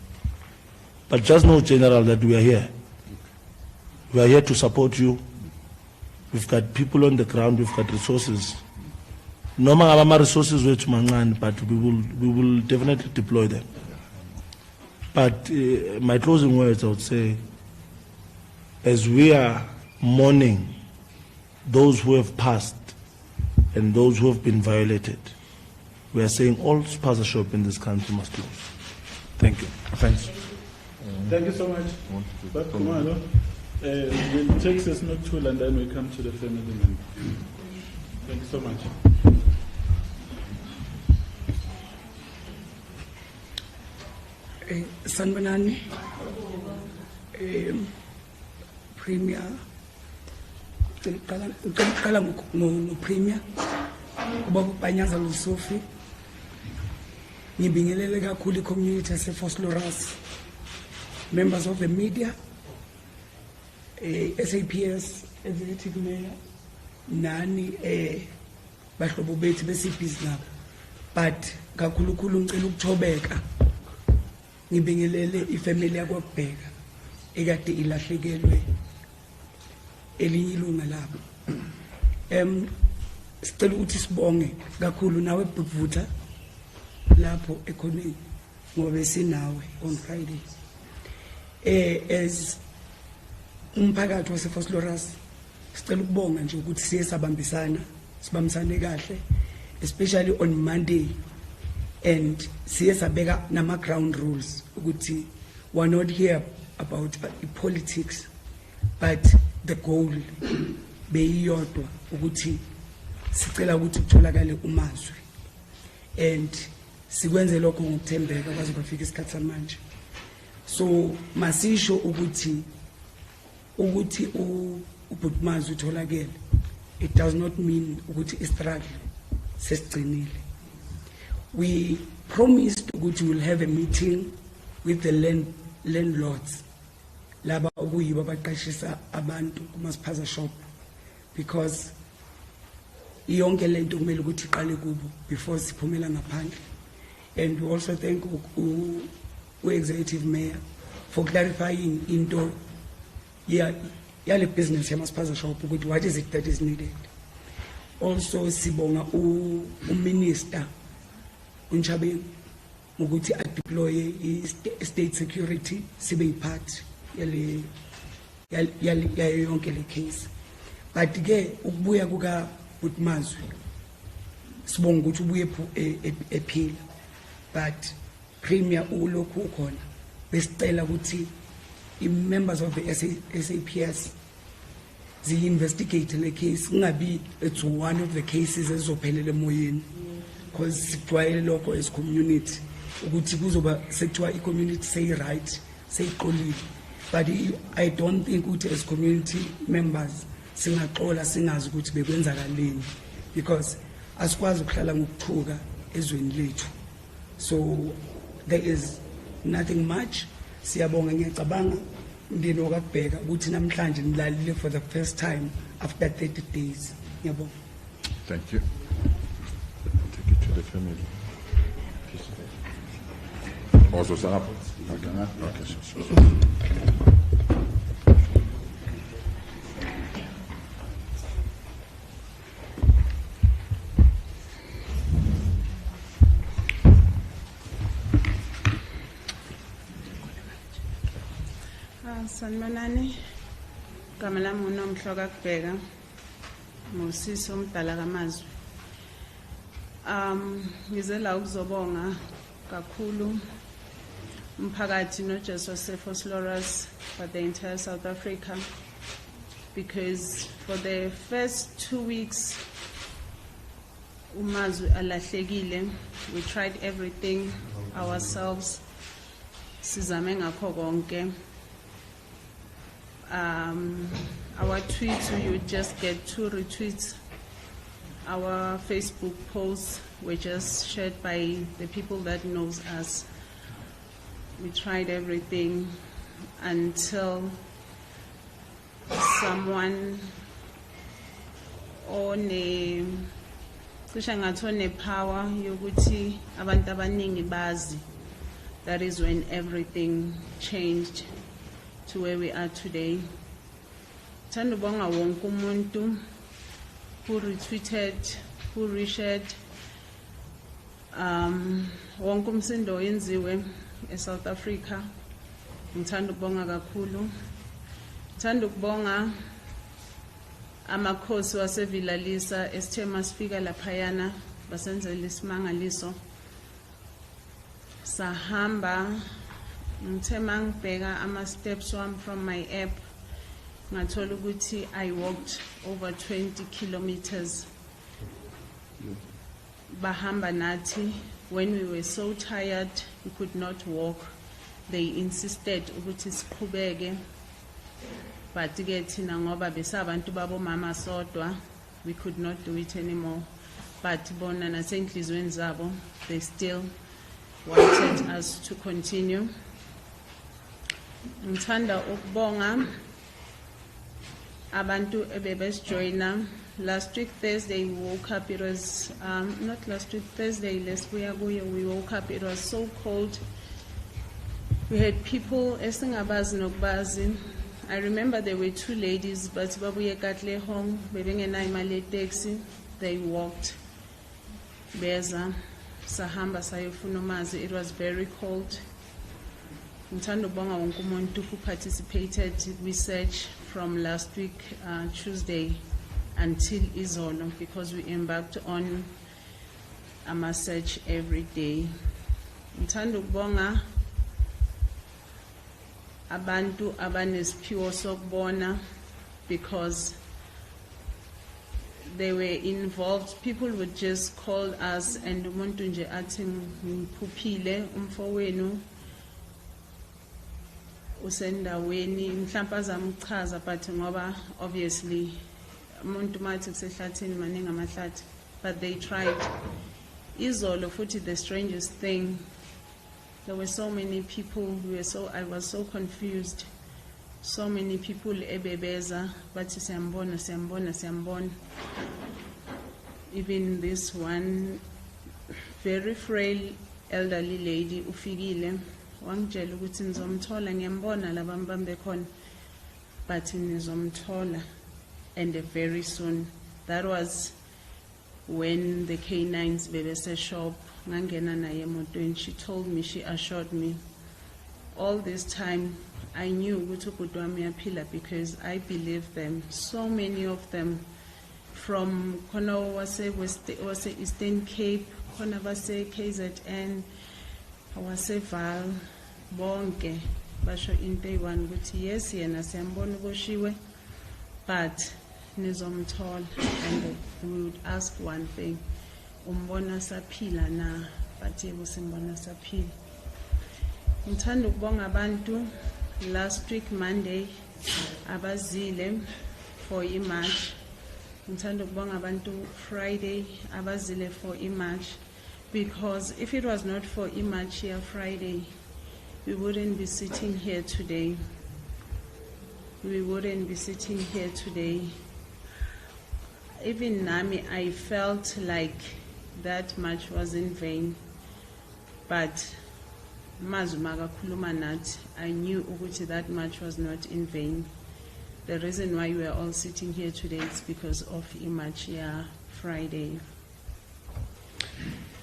But just know, General, that we are here. We are here to support you. We've got people on the ground, we've got resources. No matter resources, but we will definitely deploy them. But my closing words, I would say, as we are mourning those who have passed and those who have been violated, we are saying all spaza shops in this country must close. Thank you. Thanks. Thank you so much. But Khumalo, we'll take this note tool and then we come to the family member. Thank you so much. Sanbanani, Premier, no Premier, Panyaza Lesufi, Nibingelega Kuli community as a Vosloorus members of the media, SAPS, Executive Mayor, nani bahlobo bethu besibhizi nabo. But kakhulukhulu ngicela ukuthobeka ngibingelele ifamily yakwaKubheka ekade ilahlekelwe elinye ilunga labo. Sicela ukuthi sibonge kakhulu nawe Bhutha lapho ekhoneni ngoba sinawe on Friday. As umphakathi wase Vosloorus sicela ukubonga nje ukuthi siye sibambisane kahle, especially on Monday, and siye sabeka nama ground rules ukuthi we're not here about politics, but the goal beyiyodwa ukuthi sicela ukuthi kutholakale uMazwi, and sikwenze lokho ngokuthembeka kwaze kwafika isikhathi samanje. So masisho ukuthi uBhutmazi utholakele, it does not mean ukuthi istruggle sesigcinile. We promised ukuthi we'll have a meeting with the landlords laba okuyibo abaqashisa abantu kumaspaza shop, because iyonke lento kumele ukuthi iqale kubo before siphumela ngaphandle. And we also thank Executive Mayor for clarifying into yale business yamaspaza shop ukuthi what is it that is needed. Also sibonga uMinister uNchabeni ukuthi adeploy state security sibe yipart yale yonke le case. But ke ukubuya kuka Bhutmazi sibonga ukuthi ubuye ephila, but Premier ulokhu ukhona besicela ukuthi i-members of the SAPS zi-investigate le case, kungabi it's one of the cases ezizophelela emoyeni, because sijwayele lokho as community ukuthi kuzoba sekuthiwa i-community seyi-right seyiqolile. But I don't think ukuthi as community members singaxola singazi ukuthi bekwenzakaleni, because asikwazi ukuhlala ngokuthuka ezweni lethu. So there is nothing much. Siyabonga, ngiyacabanga umndeni wakaKubheka ukuthi namhlanje nilalile for the first time after 30 days. Ngiyabonga. Thank you. Take it to the family. Also, stand up. Okay, sure. Sanibonani, igama lami uNomhloka Kubheka, ngusisi omdala kaMazwi. Ngize la ukuzobonga kakhulu umphakathi nojesu wase Vosloorus for the entire South Africa, because for the first 2 weeks uMazwi alahlekile. We tried everything ourselves, sizame ngakho konke. Our tweets, you just get 2 retweets. Our Facebook posts were just shared by the people that knows us. We tried everything until someone on a power yokuthi abantu abaningi bazi. That is when everything changed to where we are today. Thanda ubonga wonke umuntu who retweeted, who reshared, wonke umsindo oyenziwe eSouth Africa. Ngithanda ukubonga kakhulu. Ngithanda ukubonga amakhosi wasevilalisa esithe masifika laphayana basenzele isimangaliso. Sahamba ngithe mangibheka ama-steps wami from my app, ngathola ukuthi I walked over 20 kilometers. Bahamba nathi. When we were so tired, we could not walk. They insisted ukuthi siqhubeke. But ke thina ngoba besabantu babo mama sodwa, we could not do it anymore. But bona nasenhlizweni zabo, they still wanted us to continue. Ngithanda ukubonga abantu ebebesijoyina. Last week Thursday we woke up, it was not last week Thursday, we woke up, it was so cold. We had people esingabazi nokubazi. I remember there were two ladies, but babuye katle home, bebengenayo imali taxi. They walked. Beza sahamba sayofuna umazi. It was very cold. Ngithanda ukubonga wonke umuntu who participated research from last week Tuesday until izolo, because we embarked on a search every day. Ngithanda ukubonga abantu abanesiphiwo sokubona, because they were involved. People would just call us and umuntu nje athi ngiphuphile umfowenu usendaweni mhlawumbe azamchaza, but ngoba obviously umuntu mathi kusehlathini maningi amahlathi, but they tried. Izolo futhi the strangest thing, there were so many people, I was so confused. So many people ebebeza bathi siyambona siyambona siyambona. Even this one very frail elderly lady ufikile wangitshela ukuthi nizomthola, ngiyambona labami bekhona, but nizomthola and very soon. That was when the K9s bebese shop ngangena naye emotweni. She told me, she assured me, all this time I knew ukuthi ubhuti wami uyaphila because I believed them. So many of them from khona wase Eastern Cape, khona base 𝐬𝐻𝐵𝐻, wase Val, bonke basho into eyi-one ukuthi yes yena siyambona uboshiwe, but nizomthola. And we would ask one thing, umbona saphila na? Bathi yebo simbona saphila. Ngithanda ukubonga abantu. Last week Monday abazile for i-march. Ngithanda ukubonga abantu Friday abazile for i-march, because if it was not for i-march here Friday, we wouldn't be sitting here today. We wouldn't be sitting here today. Even nami, I felt like that march was in vain, but Mazwi makakhuluma nathi, I knew ukuthi that march was not in vain. The reason why we are all sitting here today is because of i-march here Friday.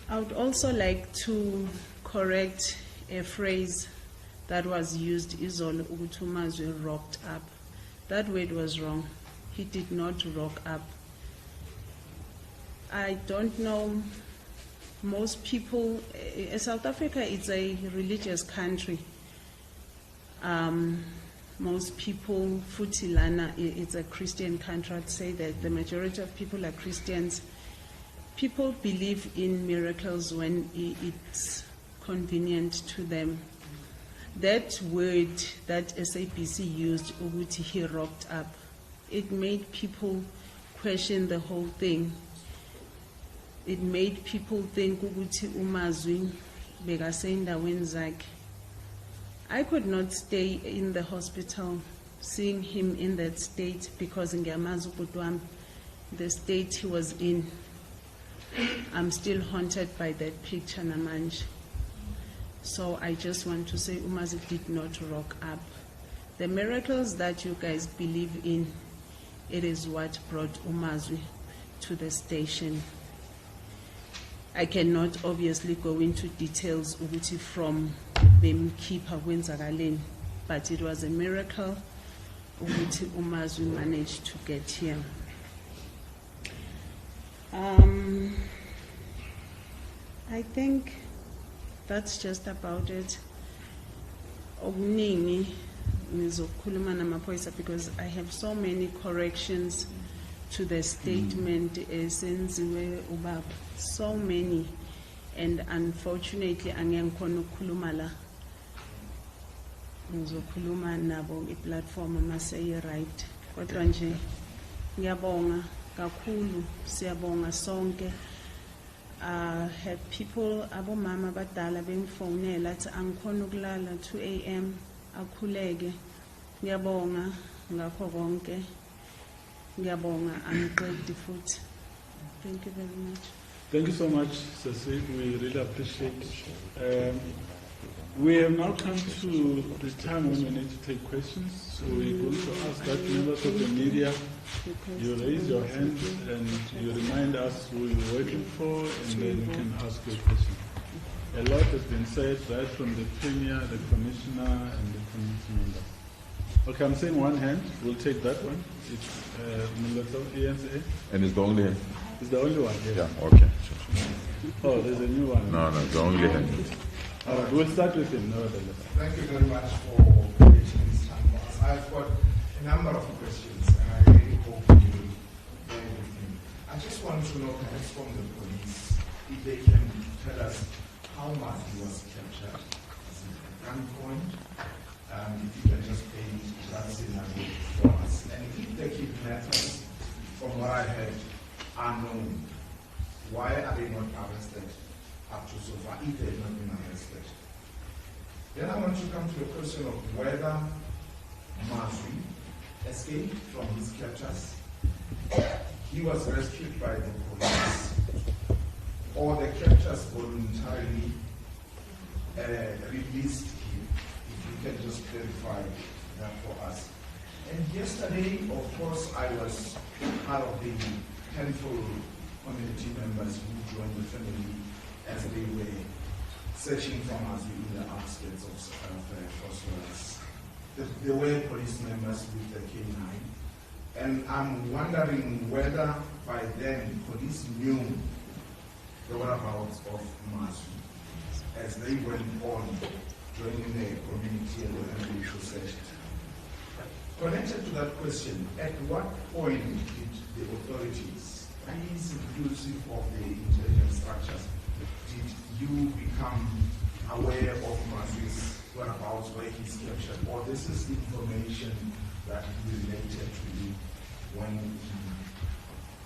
I would also like to correct a phrase that was used, izolo, ukuthi uMazwi rocked up. That word was wrong. He did not rock up. I don't know, most people, South Africa is a religious country. Most people, futhi lana, it's a Christian country. I'd say that the majority of people are Christians. People believe in miracles when it's convenient to them. That word that SAPC used, ukuthi he rocked up, it made people question the whole thing. It made people think ukuthi uMazwi bekasendaweni zakhe. I could not stay in the hospital seeing him in that state, because ngiyamazi ubhuti wami, the state he was in. I'm still haunted by that picture namanje. So I just want to say uMazwi did not rock up. The miracles that you guys believe in, it is what brought uMazwi to the station. I cannot obviously go into details ukuthi from bemkhipha kwenzakaleni, but it was a miracle ukuthi uMazwi managed to get here. I think that's just about it. Okuningi ngizokhuluma namaphoyisa because I have so many corrections to the statement esenziwe ubaba, so many, and unfortunately angiyakhona ukukhuluma la. Ngizokhuluma nabo i-platform amaseye right. Kodwa nje ngiyabonga kakhulu, siyabonga sonke. Had people, abomama badala bengifonela athi angikhona ukulala 2 a.m. akhuleke. Ngiyabonga ngakho konke. Ngiyabonga angiqedi futhi. Thank you very much. Thank you so much, Sasi. We really appreciate it. We have now come to the time when we need to take questions. So we're going to ask that members of the media, you raise your hand and you remind us who you're working for, and then you can ask your question. A lot has been said, right from the Premier, the Commissioner, and the community member. Okay, I'm saying one hand. We'll take that one. It's Mthombeni, ENCA. And it's the only hand? It's the only one, yes. Yeah, okay. Oh, there's a new one. No, the only hand. All right, we'll start with him. Nevertheless. Thank you very much for creating this time for us. I've got a number of questions, and I really hope you will bear with me. I just want to know, perhaps from the police, if they can tell us how much he was captured, is it at gunpoint? If you can just paint that scenario for us. And if the kidnappers, from what I heard, are known, why are they not arrested up to so far, if they have not been arrested? Then I want to come to the question of whether Mazwi escaped from his captors, he was rescued by the police, or the captors voluntarily released him. If you can just clarify that for us. And yesterday, of course, I was part of the handful community members who joined the family as they were searching for Mazwi in the outskirts of Vosloorus. There were police members with the K9, and I'm wondering whether by then police knew the whereabouts of Mazwi as they went on joining the community and the initial search. Connected to that question, at what point did the authorities, these inclusive of the intelligence structures, did you become aware of Mazwi's whereabouts, where he's captured, or this is information that he related to you when he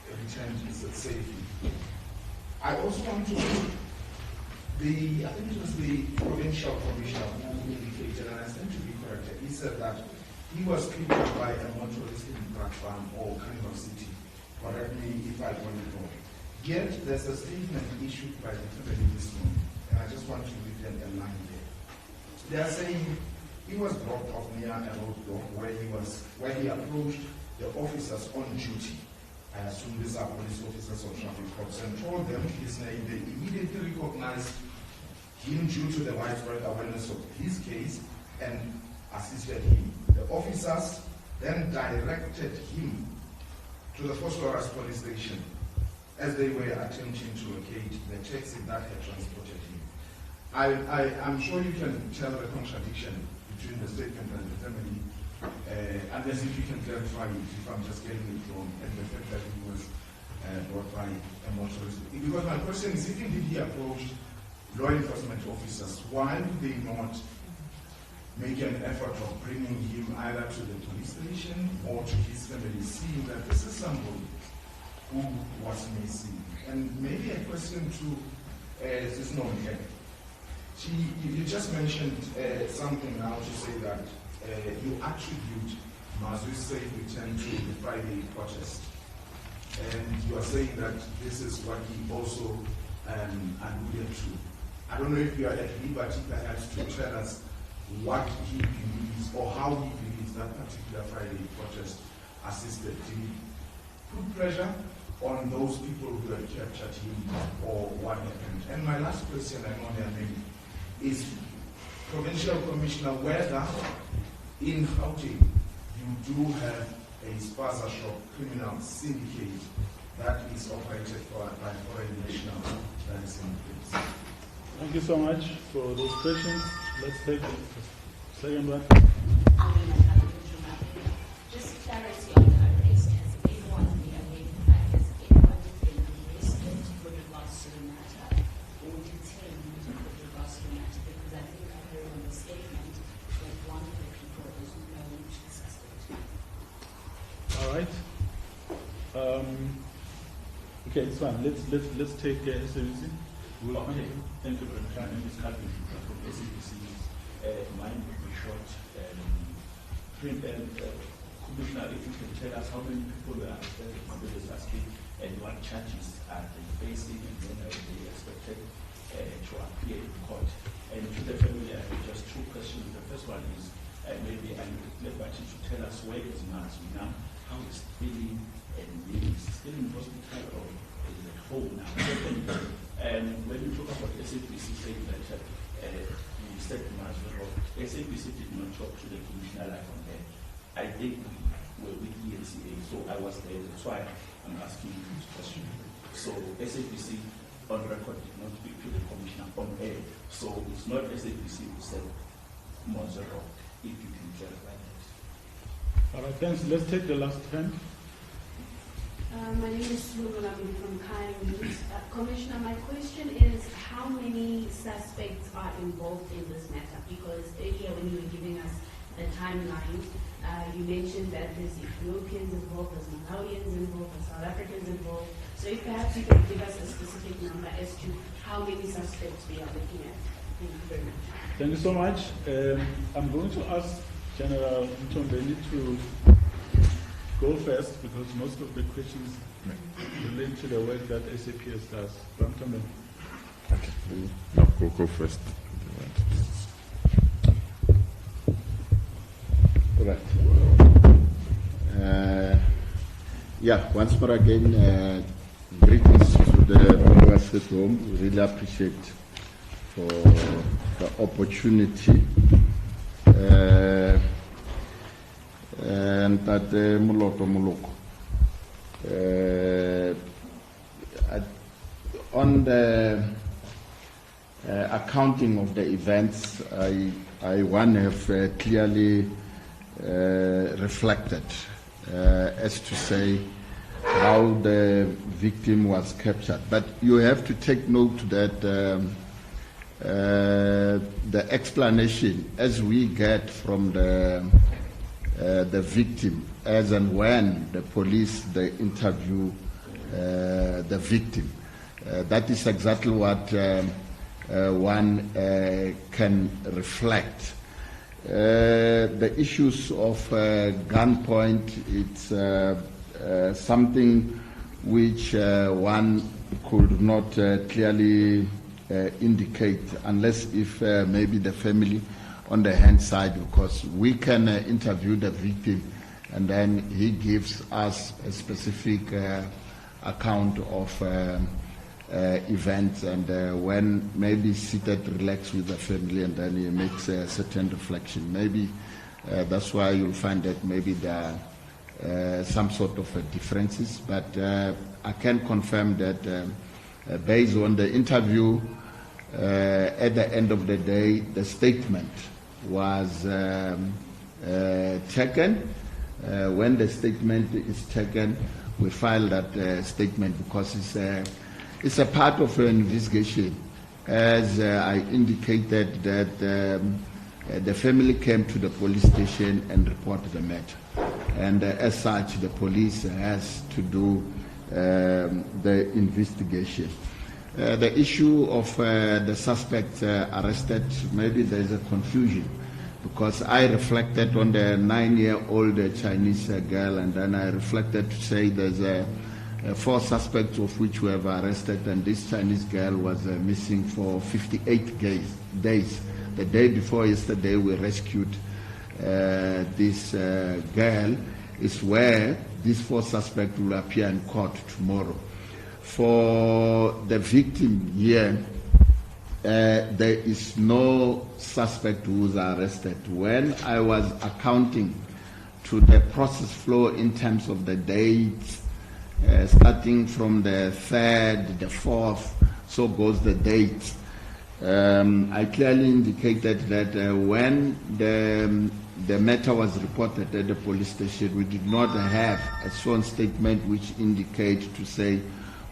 returned safely? I also want to, I think it was the Provincial Commissioner who indicated, and I stand to be corrected, he said that he was picked up by a motorist in Brakpan or Carnival City. Correct me if I got it wrong. Yet there's a statement issued by the family this morning, and I just want to read them a line there. They are saying he was dropped off near a roadblock where he approached the officers on duty. I assume these are police officers or traffic cops, and told them his name. They immediately recognized him due to the widespread awareness of his case and assisted him. The officers then directed him to the Vosloorus Police Station as they were attempting to locate the taxi that had transported him. I'm sure you can tell the contradiction between the statement and the family, unless if you can clarify it, if I'm just getting it wrong, and the fact that he was brought by a motorist. Because my question is, if indeed he approached law enforcement officers, why did they not make an effort of bringing him either to the police station or to his family, seeing that this is somebody who was missing? And maybe a question to this non-head. You just mentioned something now to say that you attribute Mazwi's safe return to the Friday protest. And you are saying that this is what he also alluded to. I don't know if you are at liberty perhaps to tell us what he believes or how he believes that particular Friday protest assisted. Did he put pressure on those people who had captured him, or what happened? And my last question, I know their name, is Provincial Commissioner, whether in Gauteng you do have a spaza shop criminal syndicate that is operated by foreign nationals that is in place. Thank you so much for those questions. Let's take the second one. Just clarity on the arrest. Has anyone been identified? Has anyone been arrested with regards to the matter or detained with regards to the matter? Because I think I heard on the statement that one of the people is known to the suspect. All right. Okay, it's fine. Let's take SAPS. Thank you very much. My name is Calvin from SAPS. Mine will be short. Commissioner, if you can tell us how many people were arrested, somebody is asking, and what charges are they facing, and when are they expected to appear in court? And to the family, I have just two questions. The first one is, maybe I'm liberty to tell us where is Mazwi now, how is feeling, and is still in hospital or is at home now? Second, when you talk about SAPC saying that you said Mazwi, SAPC did not talk to the commissioner like on there. I think we were with ENCA, so I was there. That's why I'm asking you this question. So SAPC on record did not speak to the commissioner on air. So it's not SAPC who said Mazwi, if you can clarify that. All right, thanks. Let's take the last hand. My name is Lulami from 𝐾𝐨𝐬𝐫𝐷. Commissioner, my question is how many suspects are involved in this matter? Because earlier when you were giving us the timeline, you mentioned that there's Ethiopians involved, there's Malawians involved, there's South Africans involved. So if perhaps you could give us a specific number as to how many suspects we are looking at. Thank you very much. Thank you so much. I'm going to ask General Mthombeni to go first because most of the questions relate to the work that SAPS does. Mthombeni. Okay. No, go first. Right. Once more again, greetings to the viewers at home. We really appreciate for the opportunity. And that Muloto Muloko. On the accounting of the events, I have clearly reflected as to say how the victim was captured. But you have to take note that the explanation as we get from the victim as and when the police interview the victim, that is exactly what one can reflect. The issues of gunpoint, it's something which one could not clearly indicate unless if maybe the family on the hand side, because we can interview the victim and then he gives us a specific account of events, and when maybe seated, relaxed with the family, and then he makes a certain reflection. Maybe that's why you'll find that maybe there are some sort of differences, but I can confirm that based on the interview, at the end of the day, the statement was taken. When the statement is taken, we file that statement because it's a part of an investigation. As I indicated that the family came to the police station and reported the matter. And as such, the police has to do the investigation. The issue of the suspect arrested, maybe there's a confusion because I reflected on the 9-year-old Chinese girl, and then I reflected to say there's 4 suspects of which we have arrested, and this Chinese girl was missing for 58 days. The day before yesterday we rescued this girl is where these 4 suspects will appear in court tomorrow. For the victim here, there is no suspect who was arrested. When I was accounting to the process flow in terms of the dates, starting from the 3rd, the 4th, so goes the dates. I clearly indicated that when the matter was reported at the police station, we did not have a sworn statement which indicates to say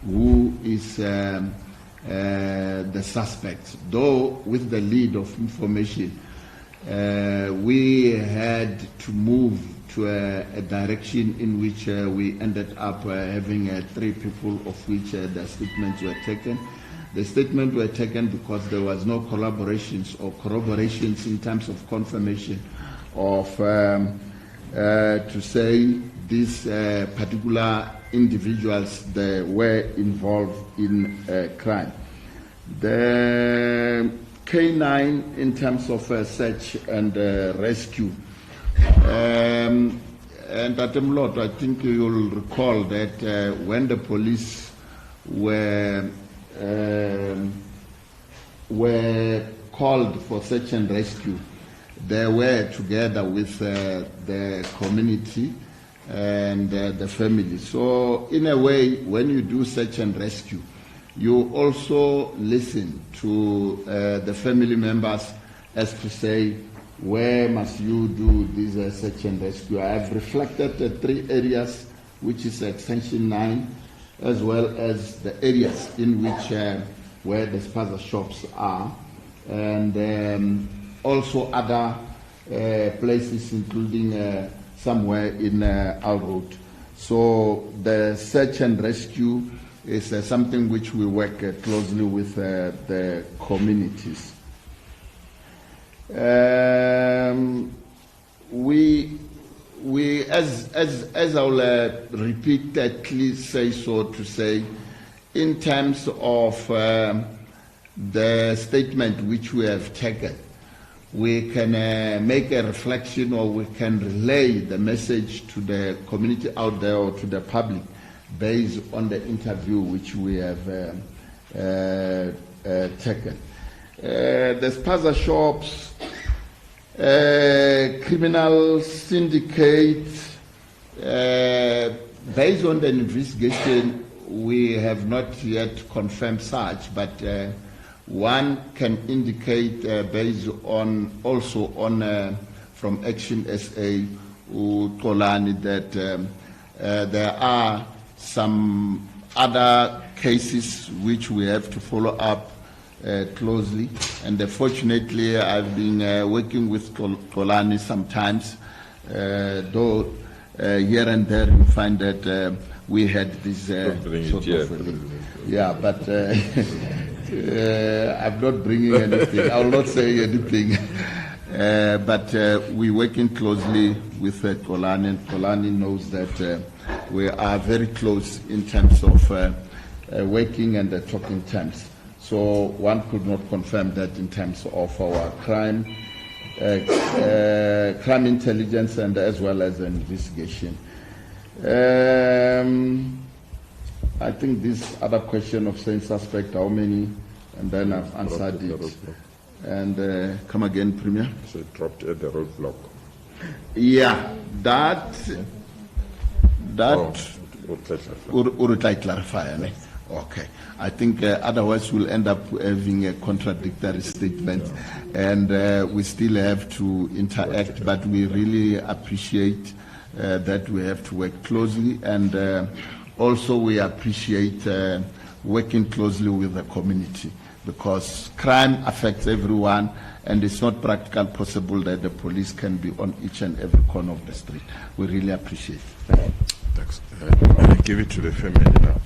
who is the suspect. Though with the lead of information, we had to move to a direction in which we ended up having 3 people of which the statements were taken. The statement were taken because there was no collaborations or corroborations in terms of confirmation of to say these particular individuals they were involved in crime. The K9 in terms of search and rescue. And at Mlot, I think you'll recall that when the police were called for search and rescue, they were together with the community and the family. So in a way, when you do search and rescue, you also listen to the family members as to say, where must you do this search and rescue? I have reflected the 3 areas, which is extension 9, as well as the areas in which where the spaza shops are, and also other places, including somewhere in our road. So the search and rescue is something which we work closely with the communities. We as I'll repeatedly say so to say, in terms of the statement which we have taken, we can make a reflection, or we can relay the message to the community out there or to the public based on the interview which we have taken. The spaza shops, criminal syndicate, based on the investigation, we have not yet confirmed such, but one can indicate based on also on from Action SA 𝐷olani that there are some other cases which we have to follow up closely, and fortunately I've been working with 𝐷olani sometimes, though here and there you find that we had this sort of yeah, but I'm not bringing anything. I will not say anything. But we're working closely with 𝐷olani, and 𝐷olani knows that we are very close in terms of working and talking terms. So one could not confirm that in terms of our crime intelligence and as well as investigation. I think this other question of same suspect, how many, and then I've answered it. And come again, Premier. So it dropped at the roadblock. Yeah, that clarify. Okay, I think otherwise we'll end up having a contradictory statement, and we still have to interact. But we really appreciate that we have to work closely, and also we appreciate working closely with the community, because crime affects everyone, and it's not practical possible that the police can be on each and every corner of the street. We really appreciate it. Thanks. I give it to the family now.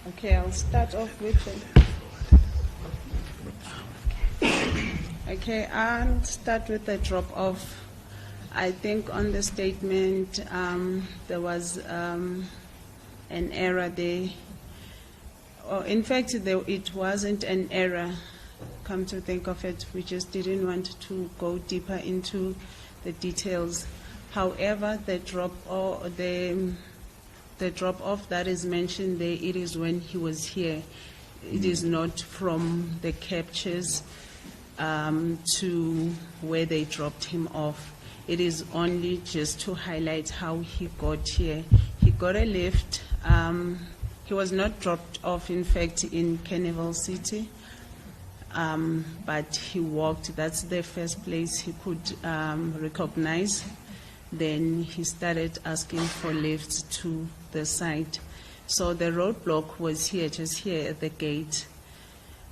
Okay, I'll start off with I'll start with the drop-off. I think on the statement there was an error there. In fact, it wasn't an error. Come to think of it, we just didn't want to go deeper into the details. However, the drop-off that is mentioned there, it is when he was here. It is not from the captures to where they dropped him off. It is only just to highlight how he got here. He got a lift. He was not dropped off, in fact, in Carnival City, but he walked. That's the first place he could recognize. then he started asking for lifts to the site. So the roadblock was here, just here at the gate.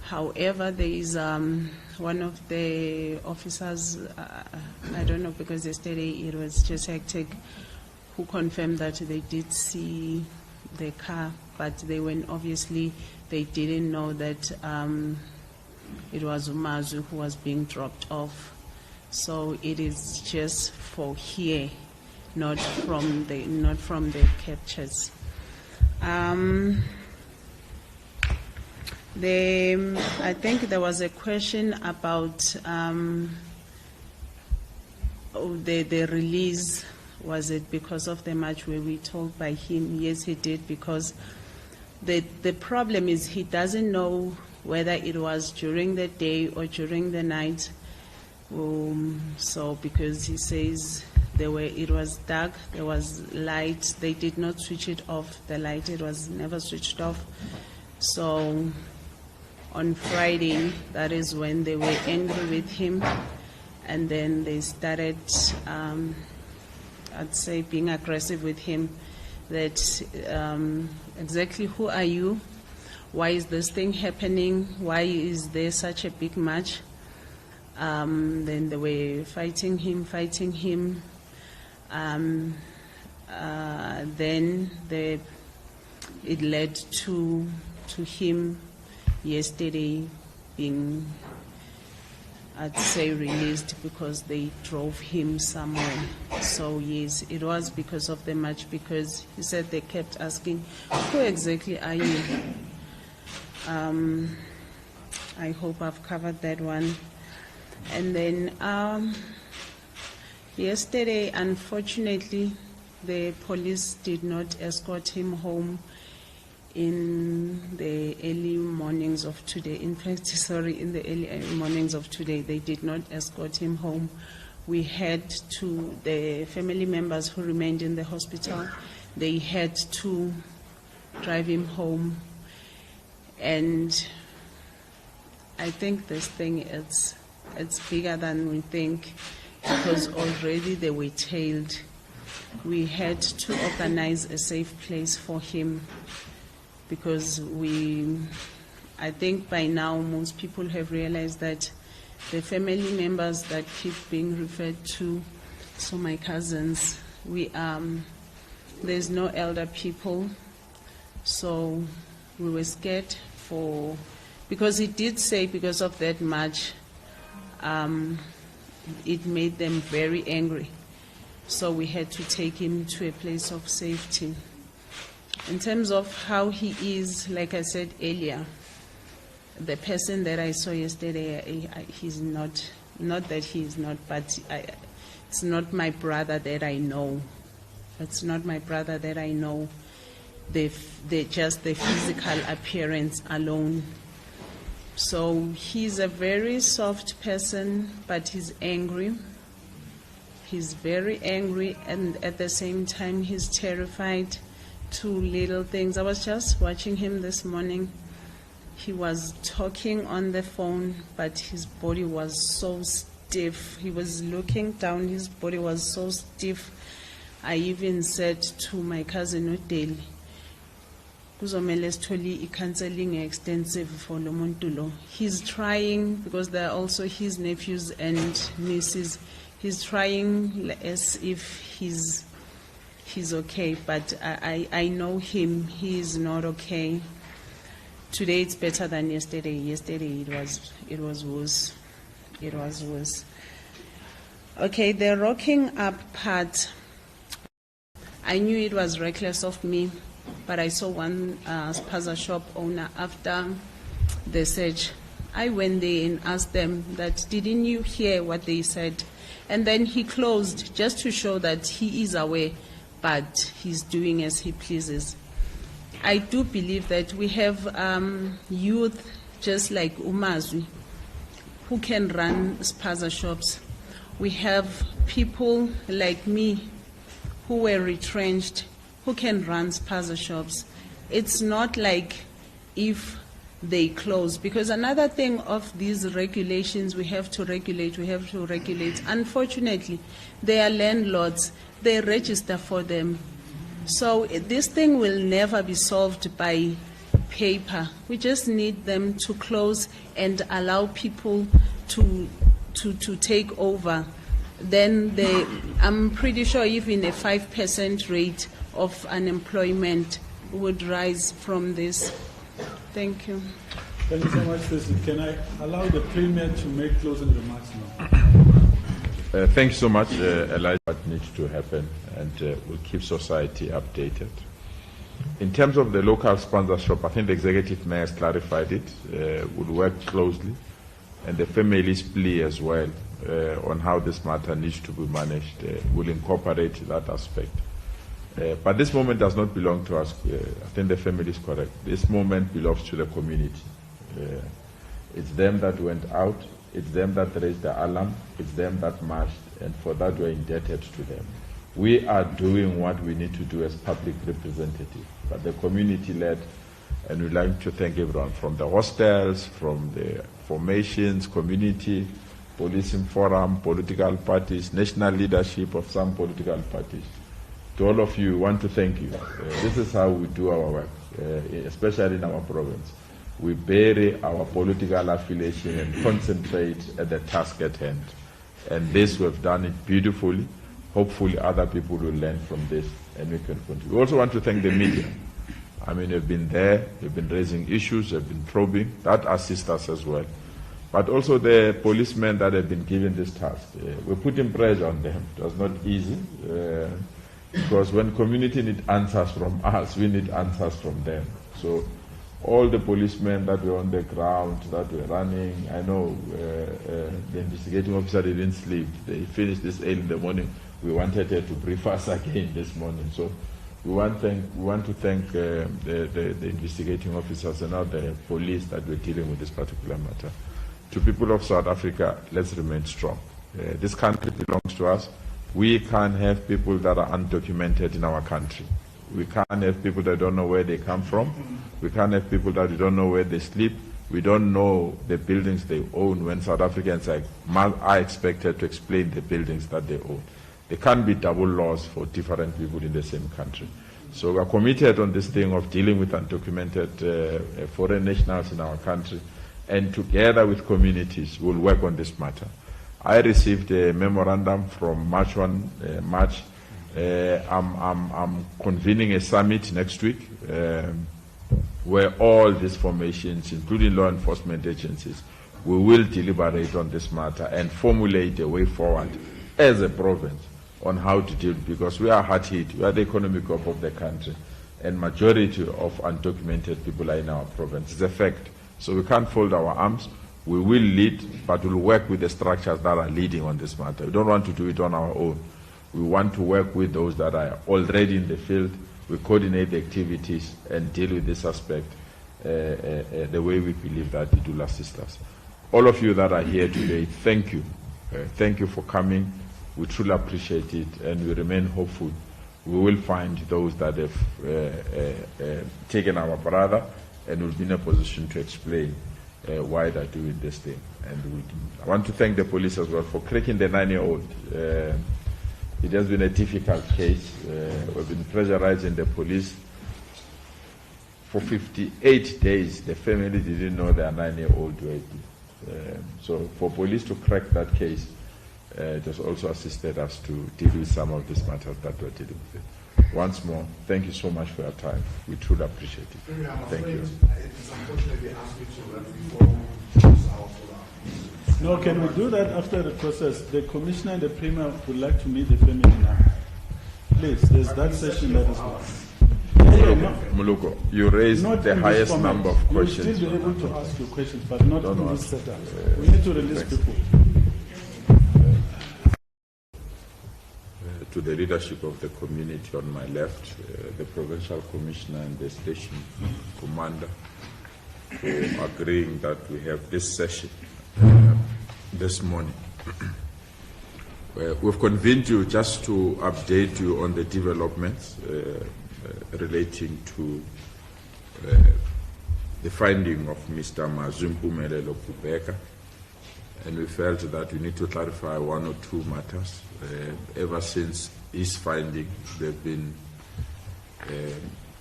However, there is one of the officers, I don't know, because yesterday it was just hectic, who confirmed that they did see the car, but they went, obviously, they didn't know that it was Mazwi who was being dropped off. So it is just for here, not from the captures. I think there was a question about the release. Was it because of the match? Were we told by him? Yes, he did, because the problem is he doesn't know whether it was during the day or during the night. So because he says it was dark, there was light, they did not switch it off, the light, it was never switched off. So on Friday, that is when they were angry with him, and then they started, I'd say, being aggressive with him, that exactly who are you? Why is this thing happening? Why is there such a big match? Then they were fighting him. Then it led to him yesterday being, I'd say, released because they drove him somewhere. So yes, it was because of the match, because he said they kept asking, who exactly are you? I hope I've covered that one. And then yesterday, unfortunately, the police did not escort him home in the early mornings of today. In fact, sorry, in the early mornings of today, they did not escort him home. We had to, the family members who remained in the hospital, they had to drive him home. And I think this thing it's bigger than we think, because already they were tailed. We had to organize a safe place for him, because I think by now most people have realized that the family members that keep being referred to, so my cousins, there's no elder people, so we were scared because he did say because of that match, it made them very angry. So we had to take him to a place of safety. In terms of how he is, like I said earlier, the person that I saw yesterday, he's not that he is not, but it's not my brother that I know. It's not my brother that I know. Just the physical appearance alone. So he's a very soft person, but he's angry. He's very angry, and at the same time he's terrified. Two little things. I was just watching him this morning. He was talking on the phone, but his body was so stiff. He was looking down, his body was so stiff. I even said to my cousin Udeli, kuzomele sithole counseling extensive for lo muntu lo. He's trying, because there are also his nephews and nieces. He's trying as if he's okay, but I know him. He is not okay. Today it's better than yesterday. Yesterday it was worse. It was worse. Okay, the rocking up part. I knew it was reckless of me, but I saw one spaza shop owner after the search. I went there and asked them that, didn't you hear what they said? And then he closed just to show that he is aware, but he's doing as he pleases. I do believe that we have youth just like Mazwi who can run spaza shops. We have people like me who were retrenched who can run spaza shops. It's not like if they close. Because another thing of these regulations, we have to regulate. Unfortunately, they are landlords. They register for them. So this thing will never be solved by paper. We just need them to close and allow people to take over. Then I'm pretty sure even a 5% rate of unemployment would rise from this. Thank you. Thank you so much, Stacey. Can I allow the Premier to make closing remarks now? Thank you so much, Elijah. What needs to happen, and we'll keep society updated. In terms of the local sponsorship, I think the executive mayor has clarified it. We'll work closely, and the family's plea as well on how this matter needs to be managed will incorporate that aspect. But this moment does not belong to us. I think the family is correct. This moment belongs to the community. It's them that went out. It's them that raised the alarm. It's them that marched, and for that we're indebted to them. We are doing what we need to do as public representatives, but the community led, and we'd like to thank everyone from the hostels, from the formations, community, policing forum, political parties, national leadership of some political parties. To all of you, I want to thank you. This is how we do our work, especially in our province. We bury our political affiliation and concentrate at the task at hand. And this, we've done it beautifully. Hopefully other people will learn from this and we can continue. We also want to thank the media. I mean, they've been there, they've been raising issues, they've been probing. That assists us as well. But also the policemen that have been given this task. We're putting pressure on them. It was not easy. Because when community need answers from us, we need answers from them. So all the policemen that were on the ground, that were running, I know the investigating officer didn't sleep. They finished this early in the morning. We wanted her to brief us again this morning. So we want to thank the investigating officers and now the police that were dealing with this particular matter. To people of South Africa, let's remain strong. This country belongs to us. We can't have people that are undocumented in our country. We can't have people that don't know where they come from. We can't have people that we don't know where they sleep. We don't know the buildings they own when South Africans are expected to explain the buildings that they own. There can't be double laws for different people in the same country. So we are committed on this thing of dealing with undocumented foreign nationals in our country, and together with communities, we'll work on this matter. I received a memorandum from March. I'm convening a summit next week where all these formations, including law enforcement agencies, we will deliberate on this matter and formulate a way forward as a province on how to deal, because we are hard hit. We are the economic hub of the country, and majority of undocumented people are in our province. It's a fact. So we can't fold our arms. We will lead, but we'll work with the structures that are leading on this matter. We don't want to do it on our own. We want to work with those that are already in the field. We coordinate the activities and deal with this aspect the way we believe that it will assist us. All of you that are here today, thank you. Thank you for coming. We truly appreciate it, and we remain hopeful. We will find those that have taken our brother and will be in a position to explain why they're doing this thing. And I want to thank the police as well for cracking the 9-year-old. It has been a difficult case. We've been pressurizing the police. For 58 days, the family didn't know their 9-year-old were dead. So for police to crack that case, it has also assisted us to deal with some of these matters that we're dealing with. Once more, thank you so much for your time. We truly appreciate it. Thank you. It's unfortunately asked me to run before our follow-up. No, can we do that after the process? The commissioner and the premier would like to meet the family now. Please, there's that session that is on. Muluko, you raised the highest number of questions. You'll still be able to ask your questions, but not in this setup. We need to release people. To the leadership of the community on my left, the provincial commissioner and the station commander, for agreeing that we have this session this morning. We've convened you just to update you on the developments relating to the finding of Mr. Mazwi Mpumelelo Kubheka, and we felt that we need to clarify one or two matters. Ever since his finding, there have been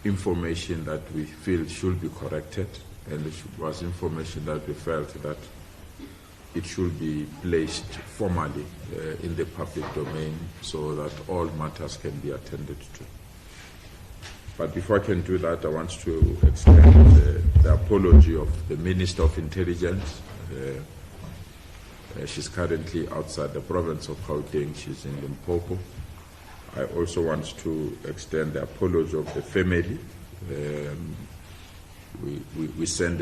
information that we feel should be corrected, and it was information that we felt that it should be placed formally in the public domain so that all matters can be attended to. But before I can do that, I want to extend the apology of the Minister of Intelligence. She's currently outside the province of Gauteng. She's in Limpopo. I also want to extend the apology of the family. We send